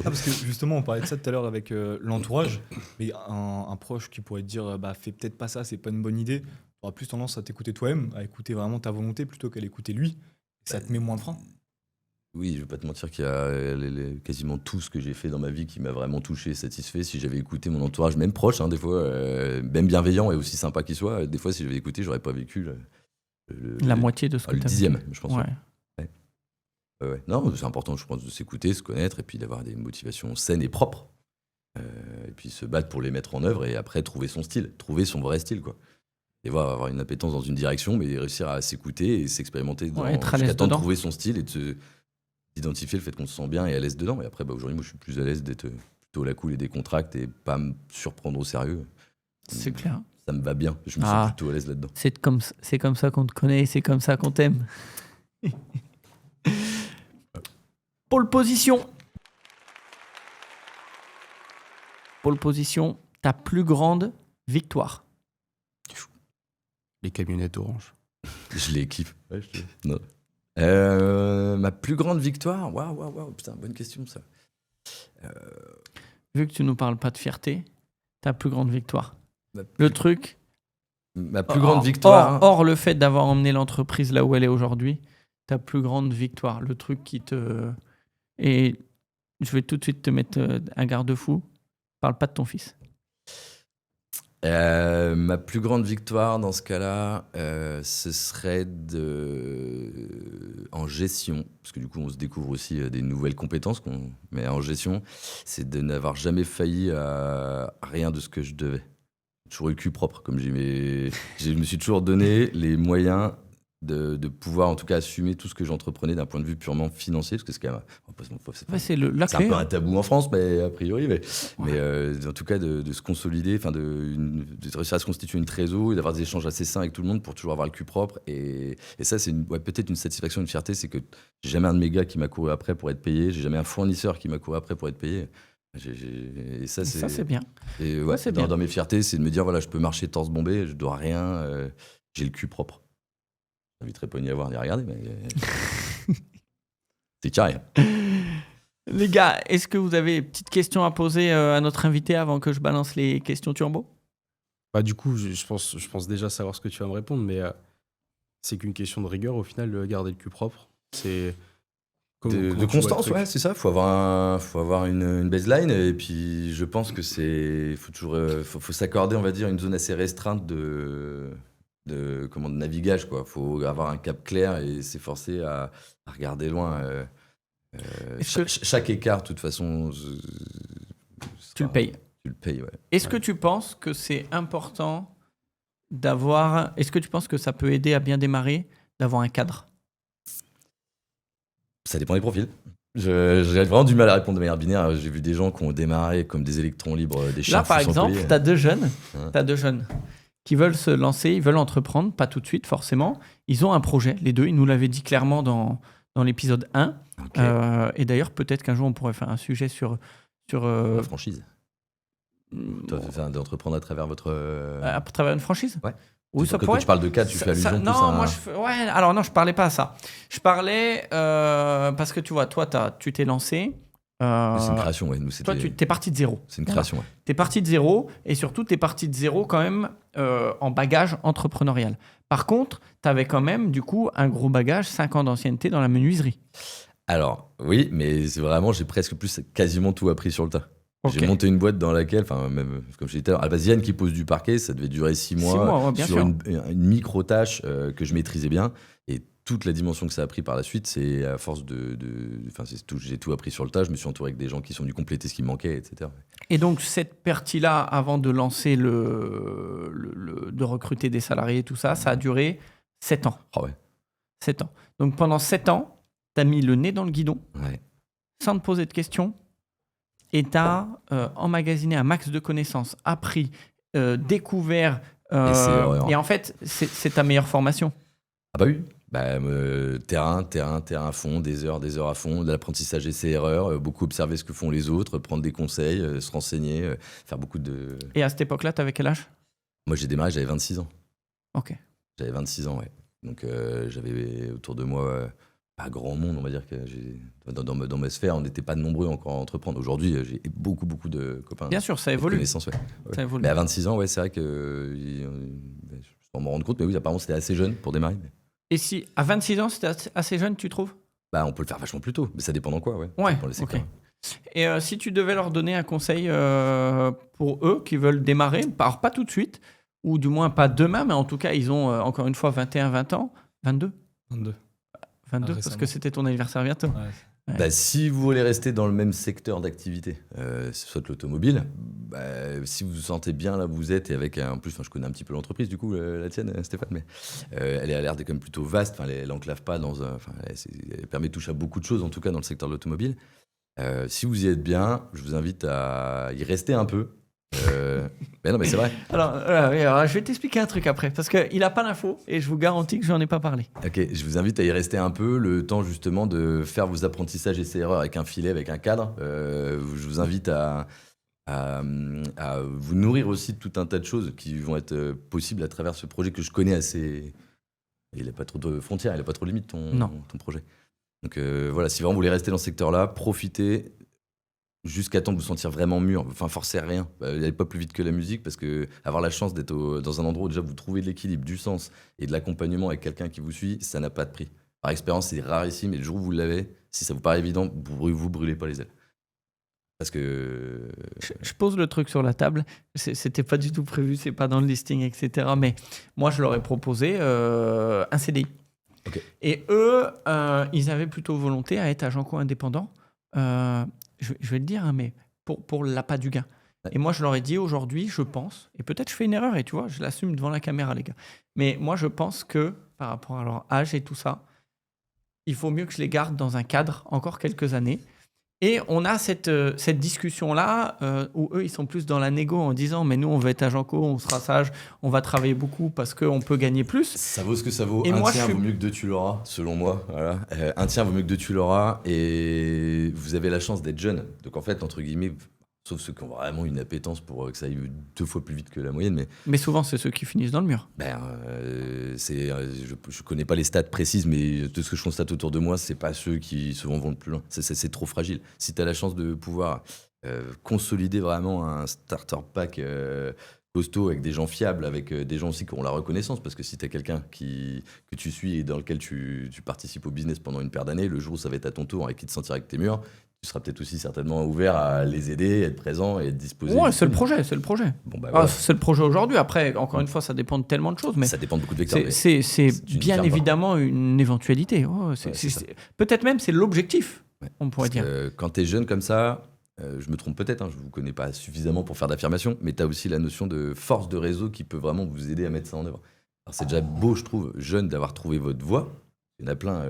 S3: Parce que justement, on parlait de ça tout à l'heure avec l'entourage, mais un proche qui pourrait te dire fais peut-être pas ça, c'est pas une bonne idée. Tu auras plus tendance à t'écouter toi-même, à écouter vraiment ta volonté plutôt qu'à l'écouter lui. Ça te met moins de frein.
S1: Oui, je vais pas te mentir qu'il y a quasiment tout ce que j'ai fait dans ma vie qui m'a vraiment touché et satisfait. Si j'avais écouté mon entourage, même proche, des fois, même bienveillant et aussi sympa qu'il soit, des fois, si j'avais écouté, j'aurais pas vécu
S2: la moitié de ce que tu as
S1: le dixième, je pense.
S2: Ouais.
S1: Ouais. Non, c'est important, je pense, de s'écouter, se connaître et puis d'avoir des motivations saines et propres. Et puis se battre pour les mettre en œuvre et après trouver son style, trouver son vrai style, quoi. Et voir avoir une appétence dans une direction, mais réussir à s'écouter et s'expérimenter jusqu'à temps de trouver son style et d'identifier le fait qu'on se sent bien et à l'aise dedans. Et après, aujourd'hui, moi, je suis plus à l'aise d'être plutôt la cool et décontracte et pas me surprendre au sérieux.
S2: C'est clair.
S1: Ça me va bien, je me sens plutôt à l'aise là-dedans.
S2: C'est comme ça qu'on te connaît et c'est comme ça qu'on t'aime. Pole position. Pole position, ta plus grande victoire.
S4: Les camionnettes orange.
S1: Je les kiffe. Ouais, non. Ma plus grande victoire, waouh, putain, bonne question ça.
S2: Vu que tu nous parles pas de fierté, ta plus grande victoire. Le truc.
S1: Ma plus grande victoire.
S2: Hors le fait d'avoir emmené l'entreprise là où elle est aujourd'hui, ta plus grande victoire, le truc qui te. Et je vais tout de suite te mettre un garde-fou. Parle pas de ton fils.
S1: Ma plus grande victoire dans ce cas-là, ce serait en gestion, parce que du coup on se découvre aussi des nouvelles compétences mais en gestion, c'est de n'avoir jamais failli à rien de ce que je devais. J'ai toujours eu le cul propre, comme je me suis toujours donné les moyens de pouvoir en tout cas assumer tout ce que j'entreprenais d'un point de vue purement financier, parce que c'est quand même
S2: c'est
S1: un peu un tabou en France, mais a priori, mais en tout cas de se consolider, de réussir à se constituer une trésor et d'avoir des échanges assez sains avec tout le monde pour toujours avoir le cul propre. Et ça, c'est peut-être une satisfaction, une fierté, c'est que j'ai jamais un de mes gars qui m'a couru après pour être payé, j'ai jamais un fournisseur qui m'a couru après pour être payé. Et ça,
S2: Ça, c'est bien.
S1: Et
S2: Ouais, c'est bien.
S1: dans mes fiertés, c'est de me dire voilà, je peux marcher torse bombé, je dois rien, j'ai le cul propre. J'inviterai Pony à voir, y regarder, mais c'est carré.
S2: Les gars, est-ce que vous avez une petite question à poser à notre invité avant que je balance les questions turbo?
S4: Bah, du coup, je pense déjà savoir ce que tu vas me répondre, mais c'est qu'une question de rigueur au final, garder le cul propre. C'est.
S1: De
S4: comment tu vois le
S1: constance,
S4: truc
S1: ouais, c'est ça. Faut avoir une baseline. Et puis, je pense que faut toujours, faut s'accorder, on va dire, une zone assez restreinte de navigage, quoi. Faut avoir un cap clair et s'efforcer à regarder loin. Chaque écart, de toute façon,
S2: Tu le payes.
S1: Tu le payes, ouais.
S2: Est-ce que tu penses que c'est important d'avoir... Est-ce que tu penses que ça peut aider à bien démarrer d'avoir un cadre?
S1: Ça dépend des profils. J'ai vraiment du mal à répondre de manière binaire. J'ai vu des gens qui ont démarré comme des électrons libres, des chiens.
S2: Là, par
S1: fous sans
S2: exemple,
S1: collier.
S2: tu as deux jeunes.
S1: Ouais.
S2: T'as deux jeunes qui veulent se lancer, ils veulent entreprendre, pas tout de suite forcément. Ils ont un projet, les deux. Ils nous l'avaient dit clairement dans l'épisode 1.
S1: Ok.
S2: Et d'ailleurs, peut-être qu'un jour, on pourrait faire un sujet sur
S1: La franchise. D'entreprendre à travers votre.
S2: à travers une franchise.
S1: Ouais.
S2: Oui, ça
S1: Quand
S2: pourrait.
S1: tu parles de cadre, tu fais allusion plus
S2: non,
S1: à.
S2: moi ouais, alors non, je parlais pas à ça. Je parlais parce que tu vois, toi, tu t'es lancé.
S1: C'est une création, ouais. Nous,
S2: Toi, tu es parti de zéro.
S1: C'est une création, ouais.
S2: Tu es parti de zéro et surtout, tu es parti de zéro quand même en bagage entrepreneurial. Par contre, tu avais quand même, du coup, un gros bagage, 5 ans d'ancienneté dans la menuiserie.
S1: Alors, oui, mais c'est vraiment, j'ai presque quasiment tout appris sur le tas.
S2: Ok.
S1: J'ai monté une boîte dans laquelle, enfin, même, comme je disais tout à l'heure, à la base, Yann qui pose du parquet, ça devait durer 6 mois.
S2: 6 mois, ouais, bien
S1: sur
S2: sûr.
S1: une micro-tâche que je maîtrisais bien. Et toute la dimension que ça a pris par la suite, c'est à force j'ai tout appris sur le tas. Je me suis entouré avec des gens qui sont venus compléter ce qui me manquait, etc.
S2: Et donc, cette partie-là, avant de lancer de recruter des salariés et tout ça, ça a duré 7 ans.
S1: Ah ouais.
S2: 7 ans. Donc, pendant 7 ans, tu as mis le nez dans le guidon,
S1: Ouais.
S2: sans te poser de questions, et tu as emmagasiné un max de connaissances, appris, découvert. Et en fait, c'est ta meilleure formation.
S1: Ah bah oui. Bah, terrain à fond, des heures à fond, de l'apprentissage essai-erreur, beaucoup observer ce que font les autres, prendre des conseils, se renseigner, faire beaucoup de...
S2: Et à cette époque-là, tu avais quel âge?
S1: Moi, j'ai démarré, j'avais 26 ans.
S2: Ok.
S1: J'avais 26 ans, ouais. Donc, j'avais autour de moi pas grand monde, on va dire que dans ma sphère, on n'était pas nombreux encore à entreprendre. Aujourd'hui, j'ai beaucoup de copains.
S2: Bien sûr, ça
S1: de
S2: évolue.
S1: connaissances, ouais.
S2: Ça évolue.
S1: Mais à 26 ans, ouais, c'est vrai que je peux m'en rendre compte, mais oui, apparemment, c'était assez jeune pour démarrer.
S2: Et si à 26 ans, c'était assez jeune, tu trouves?
S1: Bah, on peut le faire vachement plus tôt, mais ça dépend dans quoi, ouais. Ça
S2: Ouais,
S1: dépend des secteurs.
S2: ok. Et si tu devais leur donner un conseil pour eux qui veulent démarrer, alors pas tout de suite, ou du moins pas demain, mais en tout cas, ils ont encore une fois 21, 20 ans, 22
S3: 22.
S2: 22, parce que c'était ton anniversaire bientôt.
S3: Ouais.
S2: Ouais.
S1: Bah, si vous voulez rester dans le même secteur d'activité, soit l'automobile, si vous vous sentez bien là où vous êtes, et avec en plus, je connais un petit peu l'entreprise, du coup, la tienne, Stéphane, mais elle a l'air d'être quand même plutôt vaste. Elle n'enclave pas dans un. Elle permet de toucher à beaucoup de choses, en tout cas dans le secteur de l'automobile. Si vous y êtes bien, je vous invite à y rester un peu. Mais non, mais c'est vrai.
S2: Alors, je vais t'expliquer un truc après, parce qu'il n'a pas l'info et je vous garantis que je n'en ai pas parlé.
S1: Ok, je vous invite à y rester un peu, le temps justement de faire vos apprentissages essais-erreurs avec un filet, avec un cadre. Je vous invite à vous nourrir aussi de tout un tas de choses qui vont être possibles à travers ce projet que je connais assez. Il n'a pas trop de frontières, il n'a pas trop de limites, ton projet. Donc voilà, si vraiment vous voulez rester dans ce secteur-là, profitez jusqu'à temps de vous sentir vraiment mûr. Enfin, forcez rien. N'allez pas plus vite que la musique, parce que avoir la chance d'être dans un endroit où déjà vous trouvez de l'équilibre, du sens et de l'accompagnement avec quelqu'un qui vous suit, ça n'a pas de prix. Par expérience, c'est rarissime, et le jour où vous l'avez, si ça vous paraît évident, vous brûlez pas les ailes. Parce que...
S2: Je pose le truc sur la table. C'était pas du tout prévu, c'est pas dans le listing, etc. Mais moi, je leur ai proposé un CDI.
S1: Okay.
S2: Et eux, ils avaient plutôt volonté à être agent co-indépendant. Je vais le dire, hein, mais pour l'appât du gain. Ouais. Et moi, je leur ai dit aujourd'hui, je pense, et peut-être je fais une erreur, et tu vois, je l'assume devant la caméra, les gars. Mais moi, je pense que par rapport à leur âge et tout ça, il faut mieux que je les garde dans un cadre encore quelques années. Et on a cette discussion-là où eux, ils sont plus dans la négo en disant « Mais nous, on veut être agent co, on sera sage, on va travailler beaucoup parce qu'on peut gagner plus. »
S1: Ça vaut ce que ça vaut.
S2: Et
S1: un
S2: moi,
S1: tien vaut mieux que deux, tu l'auras, selon moi. Voilà. Un tien vaut mieux que deux, tu l'auras. Et vous avez la chance d'être jeune. Donc en fait, entre guillemets, sauf ceux qui ont vraiment une appétence pour que ça aille 2 fois plus vite que la moyenne.
S2: Mais souvent, c'est ceux qui finissent dans le mur.
S1: Je connais pas les stats précises, mais de ce que je constate autour de moi, c'est pas ceux qui souvent vont le plus loin. C'est trop fragile. Si tu as la chance de pouvoir consolider vraiment un starter pack costaud avec des gens fiables, avec des gens aussi qui ont la reconnaissance, parce que si tu as quelqu'un que tu suis et dans lequel tu participes au business pendant une paire d'années, le jour où ça va être à ton tour et qu'il te sentira avec tes murs, tu seras peut-être aussi certainement ouvert à les aider, être présent et être disposé.
S2: Ouais, c'est le projet. Bon, voilà. C'est le projet aujourd'hui. Après, encore une fois, ça dépend de tellement de choses. Mais
S1: ça dépend de beaucoup de vecteurs.
S2: C'est bien évidemment une éventualité. Peut-être même c'est l'objectif, on pourrait dire.
S1: Quand tu es jeune comme ça, je me trompe peut-être, je ne vous connais pas suffisamment pour faire d'affirmations, mais tu as aussi la notion de force de réseau qui peut vraiment vous aider à mettre ça en œuvre. Alors c'est déjà beau, je trouve, jeune, d'avoir trouvé votre voie. Il y en a plein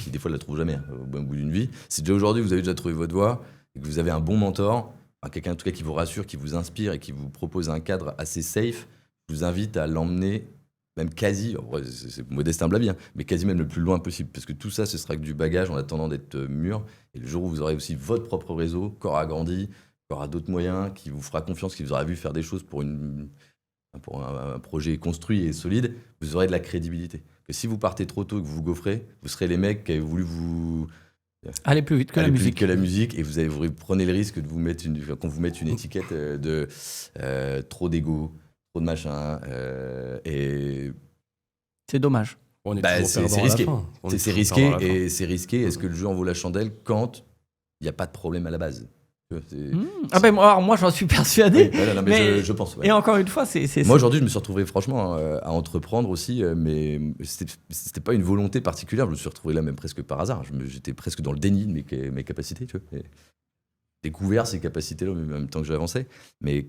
S1: qui, des fois, ne la trouvent jamais au bout d'une vie. Si déjà aujourd'hui, vous avez déjà trouvé votre voie et que vous avez un bon mentor, quelqu'un en tout cas qui vous rassure, qui vous inspire et qui vous propose un cadre assez safe, je vous invite à l'emmener même quasi, c'est Modestin Blaby, mais quasi même le plus loin possible, parce que tout ça, ce sera que du bagage en attendant d'être mûr. Et le jour où vous aurez aussi votre propre réseau, corps agrandi, corps à d'autres moyens, qui vous fera confiance, qui vous aura vu faire des choses pour un projet construit et solide, vous aurez de la crédibilité. Que si vous partez trop tôt et que vous vous gaufrez, vous serez les mecs qui avaient voulu vous
S2: aller plus vite que la musique.
S1: Et vous prenez le risque de vous mettre qu'on vous mette une étiquette de trop d'ego, trop de machin. Et
S2: c'est dommage.
S1: C'est risqué. C'est risqué et c'est risqué. Est-ce que le jeu en vaut la chandelle quand il n'y a pas de problème à la base?
S2: Alors moi j'en suis persuadé.
S1: Oui, mais je pense.
S2: Et encore une fois,
S1: moi aujourd'hui je me suis retrouvé franchement à entreprendre aussi, mais c'était pas une volonté particulière. Je me suis retrouvé là même presque par hasard. J'étais presque dans le déni de mes capacités. Tu vois, découvert ces capacités là en même temps que j'avançais, mais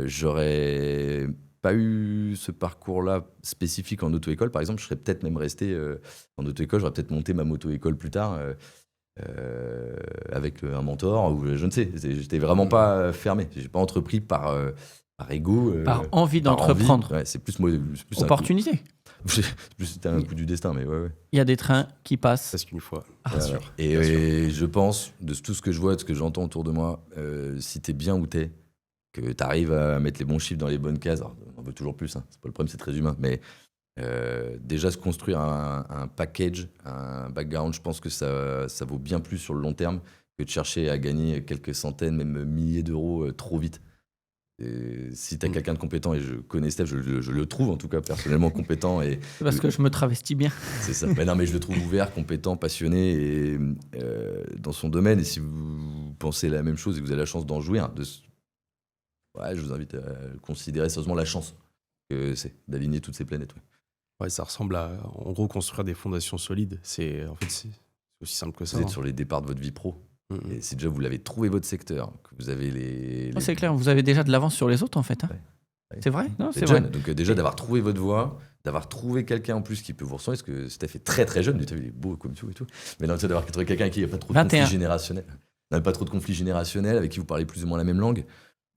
S1: j'aurais pas eu ce parcours-là spécifique en auto-école, par exemple, je serais peut-être même resté en auto-école. J'aurais peut-être monté ma moto-école plus tard. Avec un mentor, ou je ne sais, j'étais vraiment pas fermé. J'ai pas entrepris par ego,
S2: par envie d'entreprendre.
S1: Ouais, c'est plus
S2: opportunité.
S1: C'était un coup du destin, mais ouais.
S2: Il y a des trains qui passent.
S4: Presque une fois.
S1: Et je pense, de tout ce que je vois, de ce que j'entends autour de moi, si t'es bien où t'es, que t'arrives à mettre les bons chiffres dans les bonnes cases, alors, on veut toujours plus, c'est pas le problème, c'est très humain, mais déjà se construire un package, un background, je pense que ça vaut bien plus sur le long terme que de chercher à gagner quelques centaines, même milliers d'euros trop vite. Et si tu as quelqu'un de compétent, et je connais Steph, je le trouve en tout cas personnellement compétent.
S2: C'est parce que je me travestis bien.
S1: C'est ça. Mais je le trouve ouvert, compétent, passionné et, dans son domaine. Et si vous pensez la même chose et que vous avez la chance d'en jouir, je vous invite à considérer sérieusement la chance que c'est d'aligner toutes ces planètes.
S4: Ouais, ça ressemble à, en gros, construire des fondations solides. C'est aussi simple que ça.
S1: Vous êtes sur les départs de votre vie pro. Et si déjà vous l'avez trouvé votre secteur, que vous avez
S2: c'est clair, vous avez déjà de l'avance sur les autres en fait. Ouais. C'est vrai, non, c'est
S1: jeune.
S2: vrai.
S1: Donc déjà d'avoir trouvé votre voie, d'avoir trouvé quelqu'un en plus qui peut vous ressembler, parce que Steph est très très jeune, il est beau comme tout et tout. Mais non, d'avoir trouvé quelqu'un qui n'a pas trop de conflits générationnels, avec qui vous parlez plus ou moins la même langue.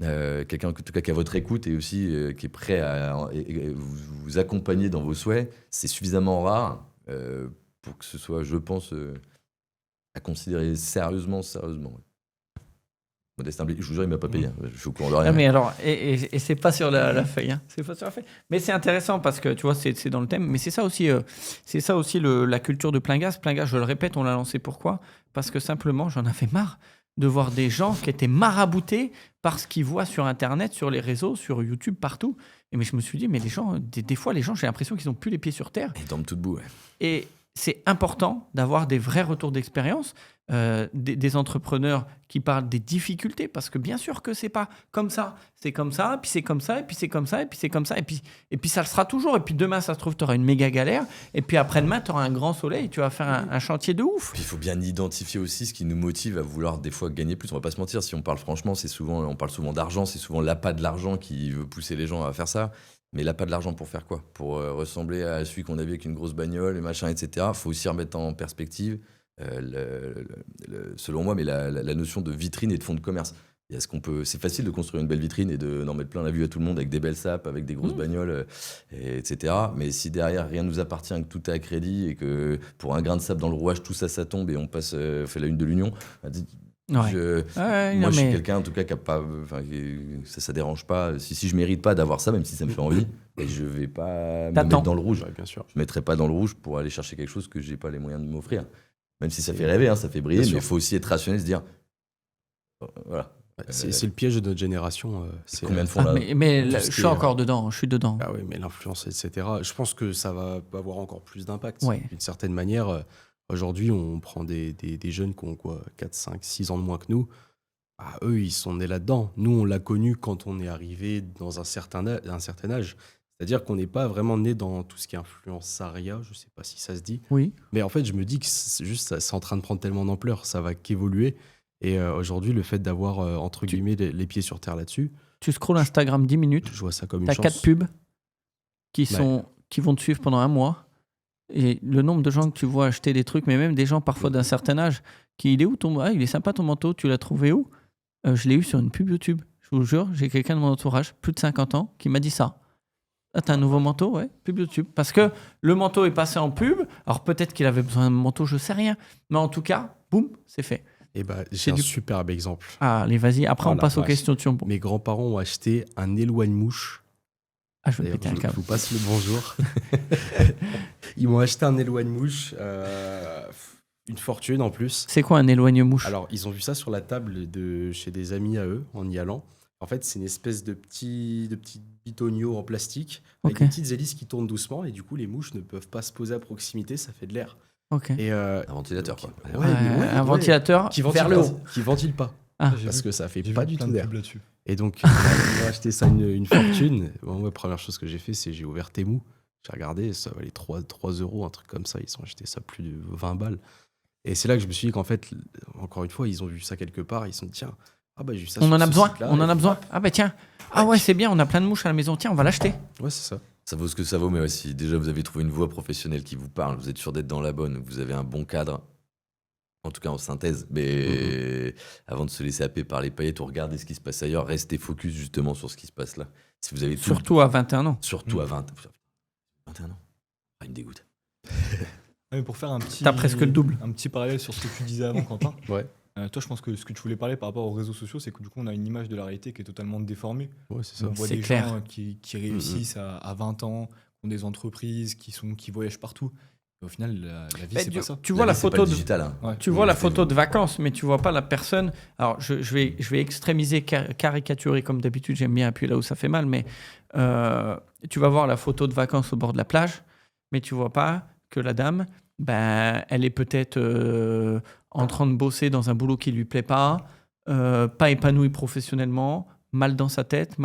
S1: Quelqu'un en tout cas qui est à votre écoute et aussi qui est prêt à vous accompagner dans vos souhaits, c'est suffisamment rare pour que ce soit, je pense, à considérer sérieusement. Modestin Blaby, je vous jure, il m'a pas payé. Je suis au courant de rien.
S2: Non, mais alors, et c'est pas sur la feuille. C'est pas sur la feuille. Mais c'est intéressant parce que tu vois, c'est dans le thème. Mais c'est ça aussi la culture de Plein Gaz. Plein Gaz, je le répète, on l'a lancé pourquoi ? Parce que simplement, j'en avais marre de voir des gens qui étaient maraboutés par ce qu'ils voient sur Internet, sur les réseaux, sur YouTube, partout. Mais je me suis dit, mais les gens, des fois, j'ai l'impression qu'ils n'ont plus les pieds sur terre.
S1: Ils dorment tout debout, ouais.
S2: Et c'est important d'avoir des vrais retours d'expérience, des entrepreneurs qui parlent des difficultés, parce que bien sûr que c'est pas comme ça. C'est comme ça, puis c'est comme ça, et puis c'est comme ça, et puis c'est comme ça, et puis ça le sera toujours. Et puis demain, ça se trouve, tu auras une méga galère, et puis après-demain, tu auras un grand soleil, tu vas faire un chantier de ouf.
S1: Puis il faut bien identifier aussi ce qui nous motive à vouloir des fois gagner plus. On va pas se mentir, si on parle franchement, on parle souvent d'argent, c'est souvent l'appât de l'argent qui veut pousser les gens à faire ça. Mais l'appât de l'argent pour faire quoi ? Pour ressembler à celui qu'on avait avec une grosse bagnole, et machin, etc. Il faut aussi remettre en perspective, selon moi, mais la notion de vitrine et de fonds de commerce. C'est facile de construire une belle vitrine et d'en mettre plein la vue à tout le monde avec des belles sapes, avec des grosses bagnoles, etc. Mais si derrière rien ne nous appartient, que tout est à crédit et que pour un grain de sable dans le rouage, tout ça tombe et on fait la une de l'Union,
S2: Ouais.
S1: Moi, je suis quelqu'un, en tout cas, qui a pas. Ça dérange pas. Si je mérite pas d'avoir ça, même si ça me fait envie, et je vais pas me mettre dans le rouge.
S4: Ouais, bien sûr.
S1: Je ne mettrai pas dans le rouge pour aller chercher quelque chose que j'ai pas les moyens de m'offrir. Même si ça fait rêver, ça fait briller, mais il faut aussi être rationnel, se dire. Voilà.
S4: C'est le piège de notre génération. C'est
S1: combien de fois là
S2: mais je suis encore dedans, je suis dedans.
S4: Ah oui, mais l'influence, etc. Je pense que ça va avoir encore plus d'impact.
S2: Ouais.
S4: D'une certaine manière, aujourd'hui, on prend des jeunes qui ont quoi, 4, 5, 6 ans de moins que nous. Ah, eux, ils sont nés là-dedans. Nous, on l'a connu quand on est arrivé dans un certain âge. C'est-à-dire qu'on n'est pas vraiment né dans tout ce qui est influençariat, je ne sais pas si ça se dit.
S2: Oui.
S4: Mais en fait, je me dis que c'est en train de prendre tellement d'ampleur, ça va qu'évoluer. Et aujourd'hui, le fait d'avoir, entre guillemets, les pieds sur terre là-dessus,
S2: Tu scrolles Instagram 10 minutes,
S4: je vois ça comme une
S2: t'as
S4: chance.
S2: 4 pubs qui vont te suivre pendant un mois. Et le nombre de gens que tu vois acheter des trucs, mais même des gens parfois d'un certain âge, il est où ton il est sympa ton manteau, tu l'as trouvé où? Je l'ai eu sur une pub YouTube. Je vous jure, j'ai quelqu'un de mon entourage, plus de 50 ans, qui m'a dit ça. Ah, t'as un nouveau manteau? Ouais, pub YouTube. Parce que le manteau est passé en pub. Alors peut-être qu'il avait besoin d'un manteau, je sais rien. Mais en tout cas, boum, c'est fait.
S4: Et j'ai un superbe exemple.
S2: Ah, allez, vas-y. Après, on passe aux questions turbo.
S4: Mes grands-parents ont acheté un éloigne-mouche.
S2: Ah, je vais péter un câble.
S4: Je vous passe le bonjour. Ils m'ont acheté un éloigne-mouche, une fortune en plus.
S2: C'est quoi un éloigne-mouche?
S4: Alors, ils ont vu ça sur la table chez des amis à eux, en y allant. En fait, c'est une espèce de petit bitonio en plastique, avec des petites hélices qui tournent doucement, et du coup, les mouches ne peuvent pas se poser à proximité, ça fait de l'air.
S2: Ok.
S4: Et
S1: un ventilateur, quoi.
S2: Un ventilateur
S4: qui
S2: vers le haut.
S4: Qui ventile pas.
S2: Ah.
S4: Parce que ça fait pas du tout d'air.
S3: là-dessus.
S4: Et donc, ils ont acheté ça une fortune. Bon, moi, première chose que j'ai fait, c'est j'ai ouvert Temu. J'ai regardé, ça valait 3 €, un truc comme ça. Ils ont acheté ça plus de 20 balles. Et c'est là que je me suis dit qu'en fait, encore une fois, ils ont vu ça quelque part. Ils se sont dit, tiens, j'ai vu ça
S2: On
S4: sur
S2: en a
S4: ce
S2: besoin.
S4: site-là,
S2: On en
S4: et
S2: a besoin.
S4: hop.
S2: Ah, bah tiens. Ah, ouais, c'est bien. On a plein de mouches à la maison. Tiens, on va l'acheter.
S4: Ouais, c'est ça.
S1: Ça vaut ce que ça vaut, mais ouais, si déjà vous avez trouvé une voie professionnelle qui vous parle, vous êtes sûr d'être dans la bonne, vous avez un bon cadre, en tout cas en synthèse, mais avant de se laisser happer par les paillettes ou regarder ce qui se passe ailleurs, restez focus justement sur ce qui se passe là. Si vous avez
S2: Surtout à 21 ans.
S1: Surtout à 21 ans. Ah, il me dégoûte.
S3: Ouais, pour faire
S2: T'as presque le double.
S3: Un petit parallèle sur ce que tu disais avant, Quentin.
S4: Ouais.
S3: Toi, je pense que ce que tu voulais parler par rapport aux réseaux sociaux, c'est que du coup, on a une image de la réalité qui est totalement déformée.
S4: Ouais, c'est ça.
S3: On voit
S2: C'est
S3: des
S2: clair.
S3: gens qui réussissent à 20 ans, qui ont des entreprises, qui voyagent partout. Et au final, la vie, c'est pas ça.
S2: Tu vois la
S1: vie, c'est pas
S2: photo
S1: le
S2: de
S1: digital. Hein.
S3: Ouais.
S2: Tu vois la photo de vacances, mais tu vois pas la personne. Alors, je vais extrémiser, caricaturer comme d'habitude. J'aime bien appuyer là où ça fait mal, mais tu vas voir la photo de vacances au bord de la plage, mais tu vois pas que la dame, elle est peut-être en train de bosser dans un boulot qui lui plaît pas épanouie professionnellement, mal dans sa tête.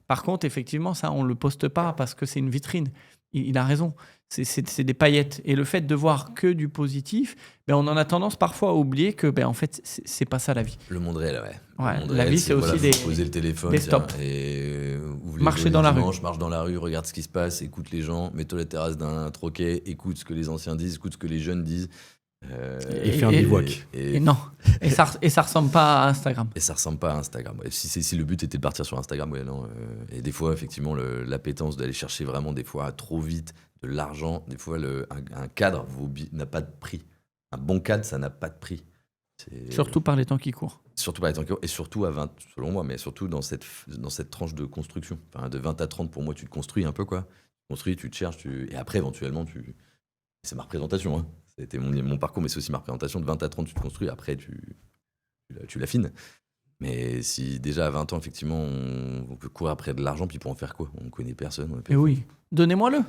S2: Par contre, effectivement, ça, on le poste pas parce que c'est une vitrine. Il a raison. C'est des paillettes. Et le fait de voir que du positif, on en a tendance parfois à oublier que, en fait, c'est pas ça la vie.
S1: Le monde réel, ouais.
S2: Ouais,
S1: Le monde
S2: la
S1: réel,
S2: vie, c'est aussi
S1: faut poser le téléphone,
S2: des stops.
S1: Et ouvre les
S2: Marcher
S1: yeux
S2: dans la
S1: dimanche, marche dans la rue, regarde ce qui se passe, écoute les gens, mets-toi à la terrasse d'un troquet, écoute ce que les anciens disent, écoute ce que les jeunes disent.
S4: Et fais un bivouac.
S2: Et non. Et ça ressemble pas à Instagram.
S1: Et ça ressemble pas à Instagram. Ouais. Si le but était de partir sur Instagram, ouais, non. Et des fois, effectivement, l'appétence d'aller chercher vraiment des fois trop vite de l'argent, des fois un cadre n'a pas de prix. Un bon cadre, ça n'a pas de prix.
S2: Surtout par les temps qui courent.
S1: Surtout par les temps qui courent. Et surtout à 20, selon moi, mais surtout dans cette tranche de construction. Enfin, de 20 à 30, pour moi, tu te construis un peu, quoi. Tu construis, tu te cherches, et après, éventuellement, c'est ma représentation, hein. C'était mon parcours, mais c'est aussi ma représentation. De 20 à 30, tu te construis, après, tu l'affines. Mais si déjà à 20 ans, effectivement, on peut courir après de l'argent, puis pour en faire quoi? On ne connaît personne.
S2: Et oui, donnez-moi-le.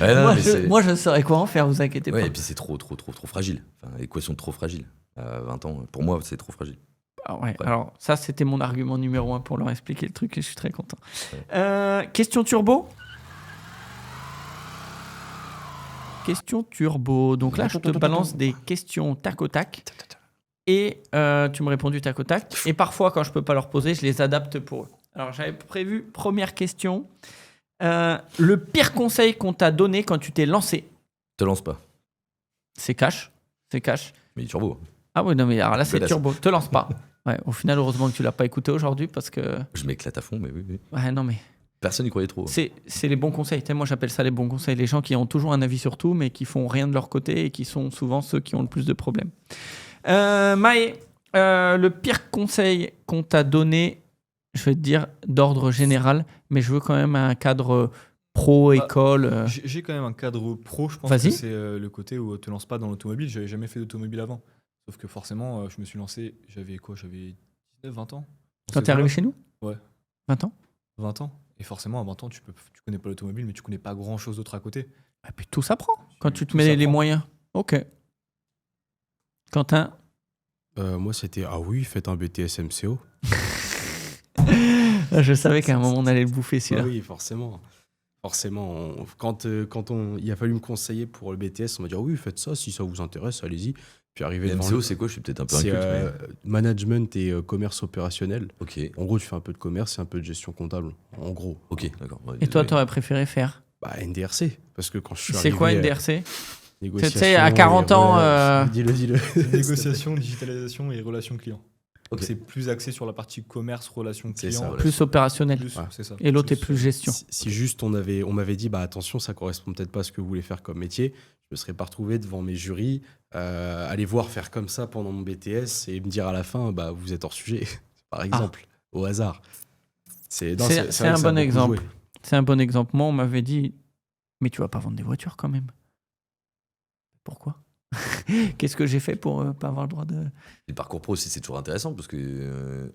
S1: Ouais, non,
S2: moi, je saurais quoi en faire, vous inquiétez pas.
S1: Et puis c'est trop fragile. Enfin, l'équation trop fragile. À 20 ans, pour moi, c'est trop fragile.
S2: Ah ouais, alors ça, c'était mon argument numéro 1 pour leur expliquer le truc et je suis très content. Ouais. Question turbo. Question turbo. Donc là, je te balance des questions tac au tac. Et tu me réponds du tac au tac. Et parfois, quand je peux pas leur poser, je les adapte pour eux. Alors, j'avais prévu, première question. Le pire conseil qu'on t'a donné quand tu t'es lancé?
S1: Te lance pas.
S2: C'est cash.
S1: Mais il est turbo.
S2: Ah oui, non, mais alors là, c'est turbo. Te lance pas. Ouais, au final, heureusement que tu l'as pas écouté aujourd'hui parce que...
S1: Je m'éclate à fond, mais oui.
S2: Ouais, non, mais...
S1: Personne n'y croyait trop.
S2: C'est les bons conseils. Moi, j'appelle ça les bons conseils. Les gens qui ont toujours un avis sur tout, mais qui font rien de leur côté et qui sont souvent ceux qui ont le plus de problèmes. Maë, le pire conseil qu'on t'a donné, je vais te dire d'ordre général, mais je veux quand même un cadre pro, école.
S3: J'ai quand même un cadre pro, je pense
S2: Vas-y.
S3: que c'est le côté où te lance pas dans l'automobile. J'avais jamais fait d'automobile avant. Sauf que forcément, je me suis lancé, j'avais 19, 20 ans.
S2: Quand t'es arrivé chez nous
S3: Ouais.
S2: 20 ans
S3: 20 ans. Et forcément, à 20 ans, tu connais pas l'automobile, mais tu connais pas grand chose d'autre à côté.
S2: Et puis tout s'apprend quand tu te
S3: Tout
S2: mets les
S3: s'apprend.
S2: moyens. Ok. Quentin.
S4: Moi, c'était ah oui, faites un BTS MCO.
S2: Je savais qu'à un moment on allait le bouffer
S4: Ah
S2: celui-là.
S4: oui, forcément. Forcément, quand il a fallu me conseiller pour le BTS, on m'a dit ah oui, faites ça, si ça vous intéresse, allez-y. Puis arrivé devant
S1: MCO, c'est quoi? Je suis peut-être un peu
S4: c'est
S1: inculte, mais...
S4: management et commerce opérationnel.
S1: Ok,
S4: En gros, tu fais un peu de commerce et un peu de gestion comptable. En gros,
S1: ok, d'accord. Ouais,
S2: Et toi,
S1: désolé.
S2: t'aurais préféré faire
S4: NDRC. Parce que quand je suis
S2: C'est
S4: arrivé,
S2: quoi une DRC
S4: négociation,
S2: Tu sais, à 40 ans,
S4: Dis-le.
S3: Négociation, digitalisation et relations clients.
S1: Ok.
S3: C'est plus axé sur la partie commerce, relations
S4: C'est
S3: clients.
S4: ça, voilà.
S2: plus opérationnel.
S3: Plus,
S4: Ouais.
S3: c'est ça.
S2: Et l'autre est plus gestion.
S4: Si juste on m'avait dit attention, ça correspond peut-être pas à ce que vous voulez faire comme métier, je me serais pas retrouvé devant mes jurys, aller voir faire comme ça pendant mon BTS et me dire à la fin vous êtes hors sujet, par exemple, au hasard.
S2: C'est
S4: vrai que
S2: un
S4: ça a
S2: bon
S4: beaucoup
S2: exemple.
S4: joué.
S2: C'est un bon exemple. Moi, on m'avait dit, mais tu vas pas vendre des voitures quand même. Pourquoi Qu'est-ce que j'ai fait pour pas avoir le droit de...
S1: Les parcours pro aussi, c'est toujours intéressant parce que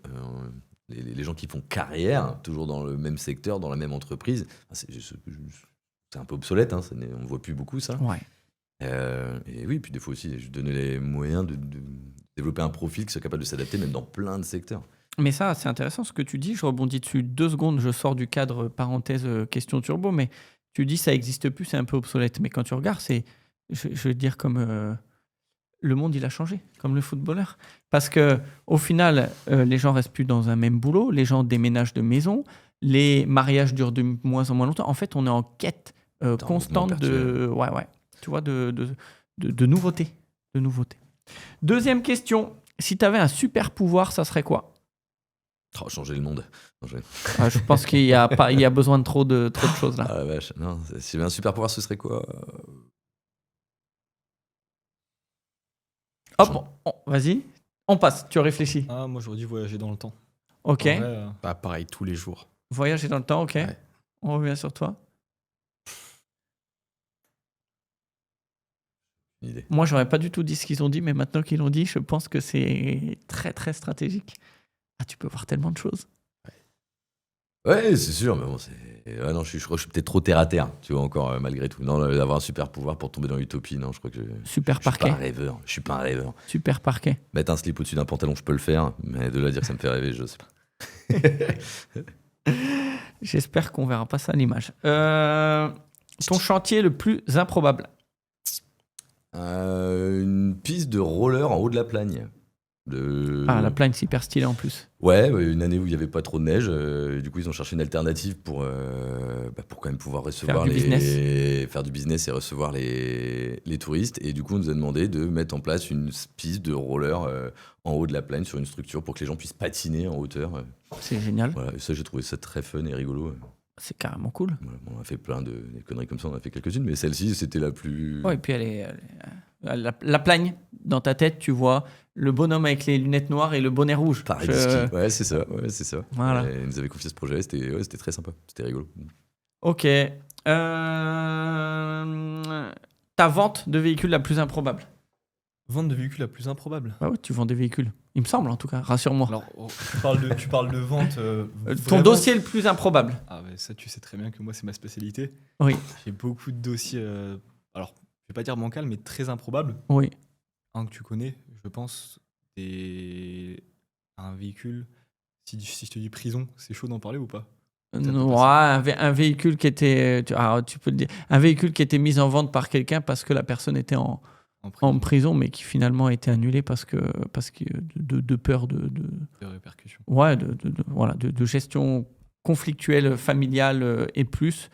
S1: les gens qui font carrière, toujours dans le même secteur, dans la même entreprise, c'est un peu obsolète, hein, on ne voit plus beaucoup ça.
S2: Ouais.
S1: Et oui, puis des fois aussi, je donnais les moyens de développer un profil qui soit capable de s'adapter même dans plein de secteurs.
S2: Mais ça, c'est intéressant ce que tu dis. Je rebondis dessus 2 secondes. Je sors du cadre parenthèse question turbo, mais tu dis ça existe plus, c'est un peu obsolète. Mais quand tu regardes, c'est, je veux dire, comme le monde, il a changé, comme le footballeur. Parce que au final, les gens restent plus dans un même boulot, les gens déménagent de maison, les mariages durent de moins en moins longtemps. En fait, on est en quête constante de, ouais, tu vois, de nouveautés, de nouveautés. Deuxième question. Si tu avais un super pouvoir, ça serait quoi?
S1: Changer le monde.
S2: Je pense qu'il y a besoin de trop de choses là.
S1: Ah la vache, non, si j'avais un super pouvoir, ce serait quoi?
S2: Hop, vas-y, on passe, tu réfléchis.
S3: Ah, moi j'aurais dit voyager dans le temps.
S2: Ok,
S3: En vrai,
S4: Pareil, tous les jours.
S2: voyager dans le temps, ok.
S4: Ouais.
S2: On revient sur toi.
S1: Une idée.
S2: Moi, j'aurais pas du tout dit ce qu'ils ont dit, mais maintenant qu'ils l'ont dit, je pense que c'est très très stratégique. Ah, tu peux voir tellement de choses.
S1: Ouais, c'est sûr, mais bon, non, je crois que je suis peut-être trop terre à terre, tu vois, encore, malgré tout. Non, d'avoir un super pouvoir pour tomber dans l'utopie, non, je crois que
S2: Super
S1: je suis pas un
S2: parquet.
S1: rêveur. Je suis pas un rêveur.
S2: Super parquet.
S1: Mettre un slip au-dessus d'un pantalon, je peux le faire, mais de là à dire que ça me fait rêver, je sais pas.
S2: J'espère qu'on verra pas ça à l'image. Ton chantier le plus improbable?
S1: Une piste de roller en haut de la Plagne.
S2: Ah, la plagne, c'est hyper stylé en plus.
S1: Ouais, une année où il n'y avait pas trop de neige. Du coup, ils ont cherché une alternative pour quand même pouvoir recevoir faire du business et recevoir les touristes. Et du coup, on nous a demandé de mettre en place une piste de roller en haut de la plaine sur une structure pour que les gens puissent patiner en hauteur.
S2: C'est génial.
S1: Voilà, et ça, j'ai trouvé ça très fun et rigolo.
S2: C'est carrément cool.
S1: Voilà, on a fait plein de conneries comme ça, on a fait quelques-unes, mais celle-ci, c'était la plus...
S2: Ouais, et puis la plagne, dans ta tête, tu vois le bonhomme avec les lunettes noires et le bonnet rouge.
S1: Paradis. Ouais, c'est ça.
S2: Voilà.
S1: Et ils nous avaient confié ce projet, c'était très sympa, c'était rigolo.
S2: Ok. Ta vente de véhicule la plus improbable?
S3: vente de véhicules la plus improbable.
S2: Bah ouais, tu vends des véhicules. Il me semble, en tout cas. Rassure-moi.
S3: Alors, tu parles de vente.
S2: Ton
S3: vraiment-
S2: dossier le plus improbable?
S3: Ah, ouais, ça, tu sais très bien que moi, c'est ma spécialité.
S2: Oui.
S3: J'ai beaucoup de dossiers. Alors, je vais pas dire bancal, mais très improbables.
S2: Oui.
S3: Un que tu connais, je pense, c'est un véhicule. Si je te dis prison, c'est chaud d'en parler ou pas?
S2: Ouais, un véhicule qui était, tu peux le dire, un véhicule qui était mis en vente par quelqu'un parce que la personne était en prison, mais qui finalement a été annulé parce que de peur de
S3: répercussions.
S2: Ouais, voilà, de gestion conflictuelle, familiale et plus,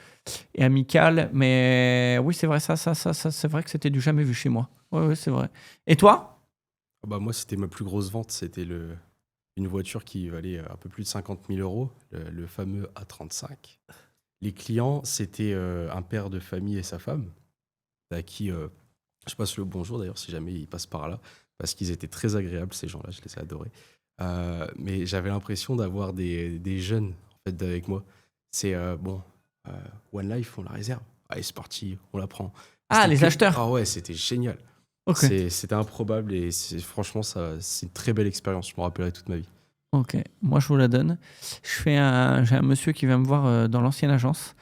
S2: et amicale. Mais oui, c'est vrai, ça c'est vrai que c'était du jamais vu chez moi. Ouais, c'est vrai. Et toi?
S4: Moi, c'était ma plus grosse vente. C'était une voiture qui valait un peu plus de 50 000 euros, le fameux A35. Les clients, c'était un père de famille et sa femme, à qui je passe le bonjour d'ailleurs, si jamais il passe par là. parce qu'ils étaient très agréables, ces gens-là, je les ai adorés. Mais j'avais l'impression d'avoir des jeunes en fait, avec moi. C'est One Life, on la réserve. Allez, c'est parti, on la prend.
S2: Ah,
S4: C'était
S2: les acheteurs.
S4: Ah ouais, c'était génial.
S2: Ok.
S4: C'était improbable et franchement, c'est une très belle expérience. Je me rappellerai toute ma vie.
S2: Ok, moi je vous la donne. J'ai un monsieur qui vient me voir dans l'ancienne agence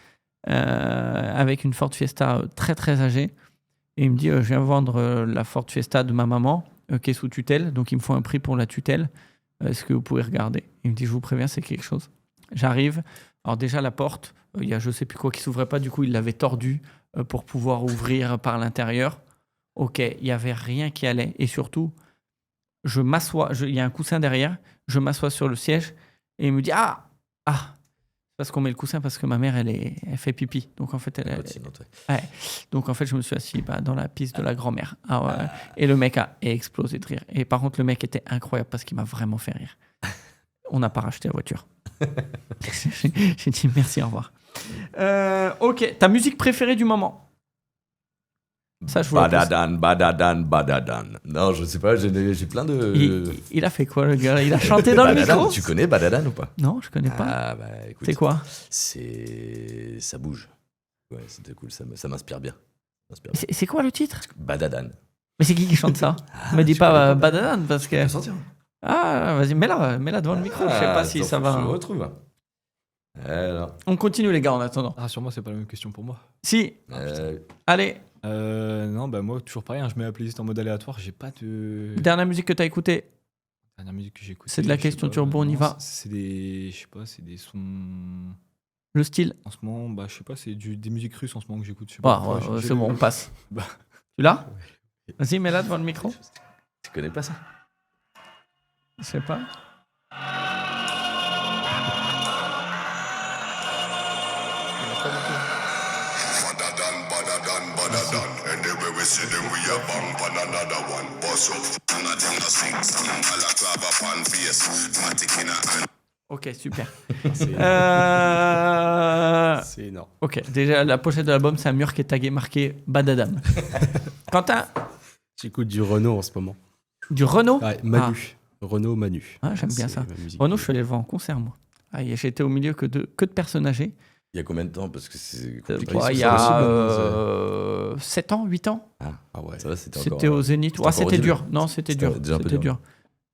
S2: avec une Ford Fiesta très très âgée. Et il me dit je viens vendre la Ford Fiesta de ma maman qui est sous tutelle. Donc il me faut un prix pour la tutelle. Est-ce que vous pouvez regarder? Il me dit je vous préviens, c'est quelque chose. J'arrive. Alors déjà la porte, il y a je sais plus quoi qui s'ouvrait pas. Du coup il l'avait tordue pour pouvoir ouvrir par l'intérieur. Ok, il n'y avait rien qui allait. Et surtout, je m'assois, il y a un coussin derrière, je m'assois sur le siège et il me dit c'est parce qu'on met le coussin parce que ma mère elle fait pipi. Donc en fait donc en fait je me suis assis dans la piste de la grand-mère. Et le mec a explosé de rire. Et par contre le mec était incroyable parce qu'il m'a vraiment fait rire. On n'a pas racheté la voiture. J'ai dit merci, au revoir. Ok, ta musique préférée du moment? Ça, je vous la pose.
S1: Badadan. Non, je sais pas, j'ai plein de.
S2: Il a fait quoi, le gars? Il a chanté dans le micro?
S1: Tu connais Badadan ou pas?
S2: Non, je connais pas.
S1: Ah, bah écoute.
S2: C'est quoi?
S1: Ça bouge. Ouais, c'était cool, ça m'inspire bien.
S2: C'est quoi le titre?
S1: Badadan.
S2: Mais c'est qui chante ça? Me dis pas Badadan parce que.
S1: Sortir.
S2: Ah, vas-y, mets-la devant le micro. Je sais pas si ça va.
S1: Je le retrouve. Alors.
S2: On continue, les gars, en attendant.
S3: Ah, sûrement, c'est pas la même question pour moi.
S2: Si. Allez.
S3: Non, bah moi, toujours pareil, je mets la playlist en mode aléatoire, j'ai pas de...
S2: Dernière musique que t'as écoutée?
S3: Dernière musique que j'ai écoutée...
S2: C'est de la question turbo, on y va.
S3: C'est des... Je sais pas, c'est des sons...
S2: Le style?
S3: En ce moment, bah je sais pas, c'est des musiques russes en ce moment que j'écoute.
S2: C'est bon, on passe. Tu l'as? Vas-y, mets-la devant le micro.
S1: Tu connais pas ça?
S2: Je sais pas. Ok, super.
S4: C'est énorme.
S2: Ok, déjà la pochette de l'album, c'est un mur qui est tagué marqué Badadam. Quentin?
S4: J'écoute du Renault en ce moment.
S2: Du Renault?
S4: Ouais, Manu. Renault Manu.
S2: J'aime bien ça.
S4: musique.
S2: Renault, je suis allé le voir en concert, moi. J'étais au milieu que de personnes âgées.
S1: Il y a combien de temps? Parce que c'est compliqué.
S2: Il y a 7 ans, 8 ans.
S4: Ah ouais.
S1: Ça va, c'était
S2: C'était au Zénith. C'était dur. Non, c'était dur.
S1: déjà un peu
S2: C'était
S1: dur.
S2: dur.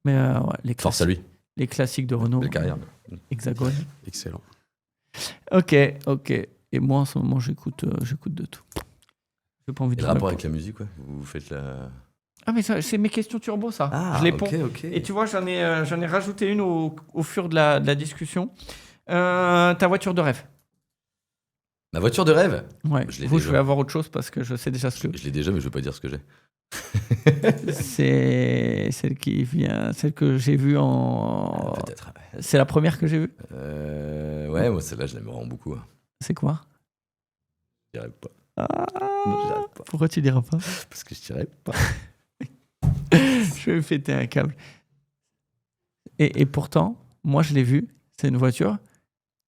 S2: Mais les
S1: Force à lui.
S2: Les classiques de Renault.
S1: Belle carrière.
S2: Hexagone.
S4: Excellent.
S2: Ok. Et moi, en ce moment, j'écoute de tout. J'ai pas envie de
S1: le rapport avec la musique, ouais. Vous faites la...
S2: Ah, mais ça, c'est mes questions turbo, ça. Je les ponds.
S1: Ok.
S2: Et tu vois, j'en ai rajouté une au fur de la discussion. Ta voiture de rêve.
S1: Ma voiture de rêve?
S2: Ouais.
S1: Je l'ai
S2: Je
S1: déjà.
S2: vais avoir autre chose parce que je sais déjà ce que...
S1: Je l'ai déjà, mais je veux pas dire ce que j'ai.
S2: C'est celle qui vient... Celle que j'ai vue en...
S1: Peut-être.
S2: C'est la première que j'ai vue?
S1: Ouais, moi celle-là, je l'aime vraiment beaucoup.
S2: C'est quoi?
S1: Je dirais pas.
S2: Non,
S1: je dirais pas.
S2: Pourquoi tu diras pas?
S1: Parce que je dirais pas.
S2: Je vais péter un câble. Et pourtant, moi je l'ai vue, c'est une voiture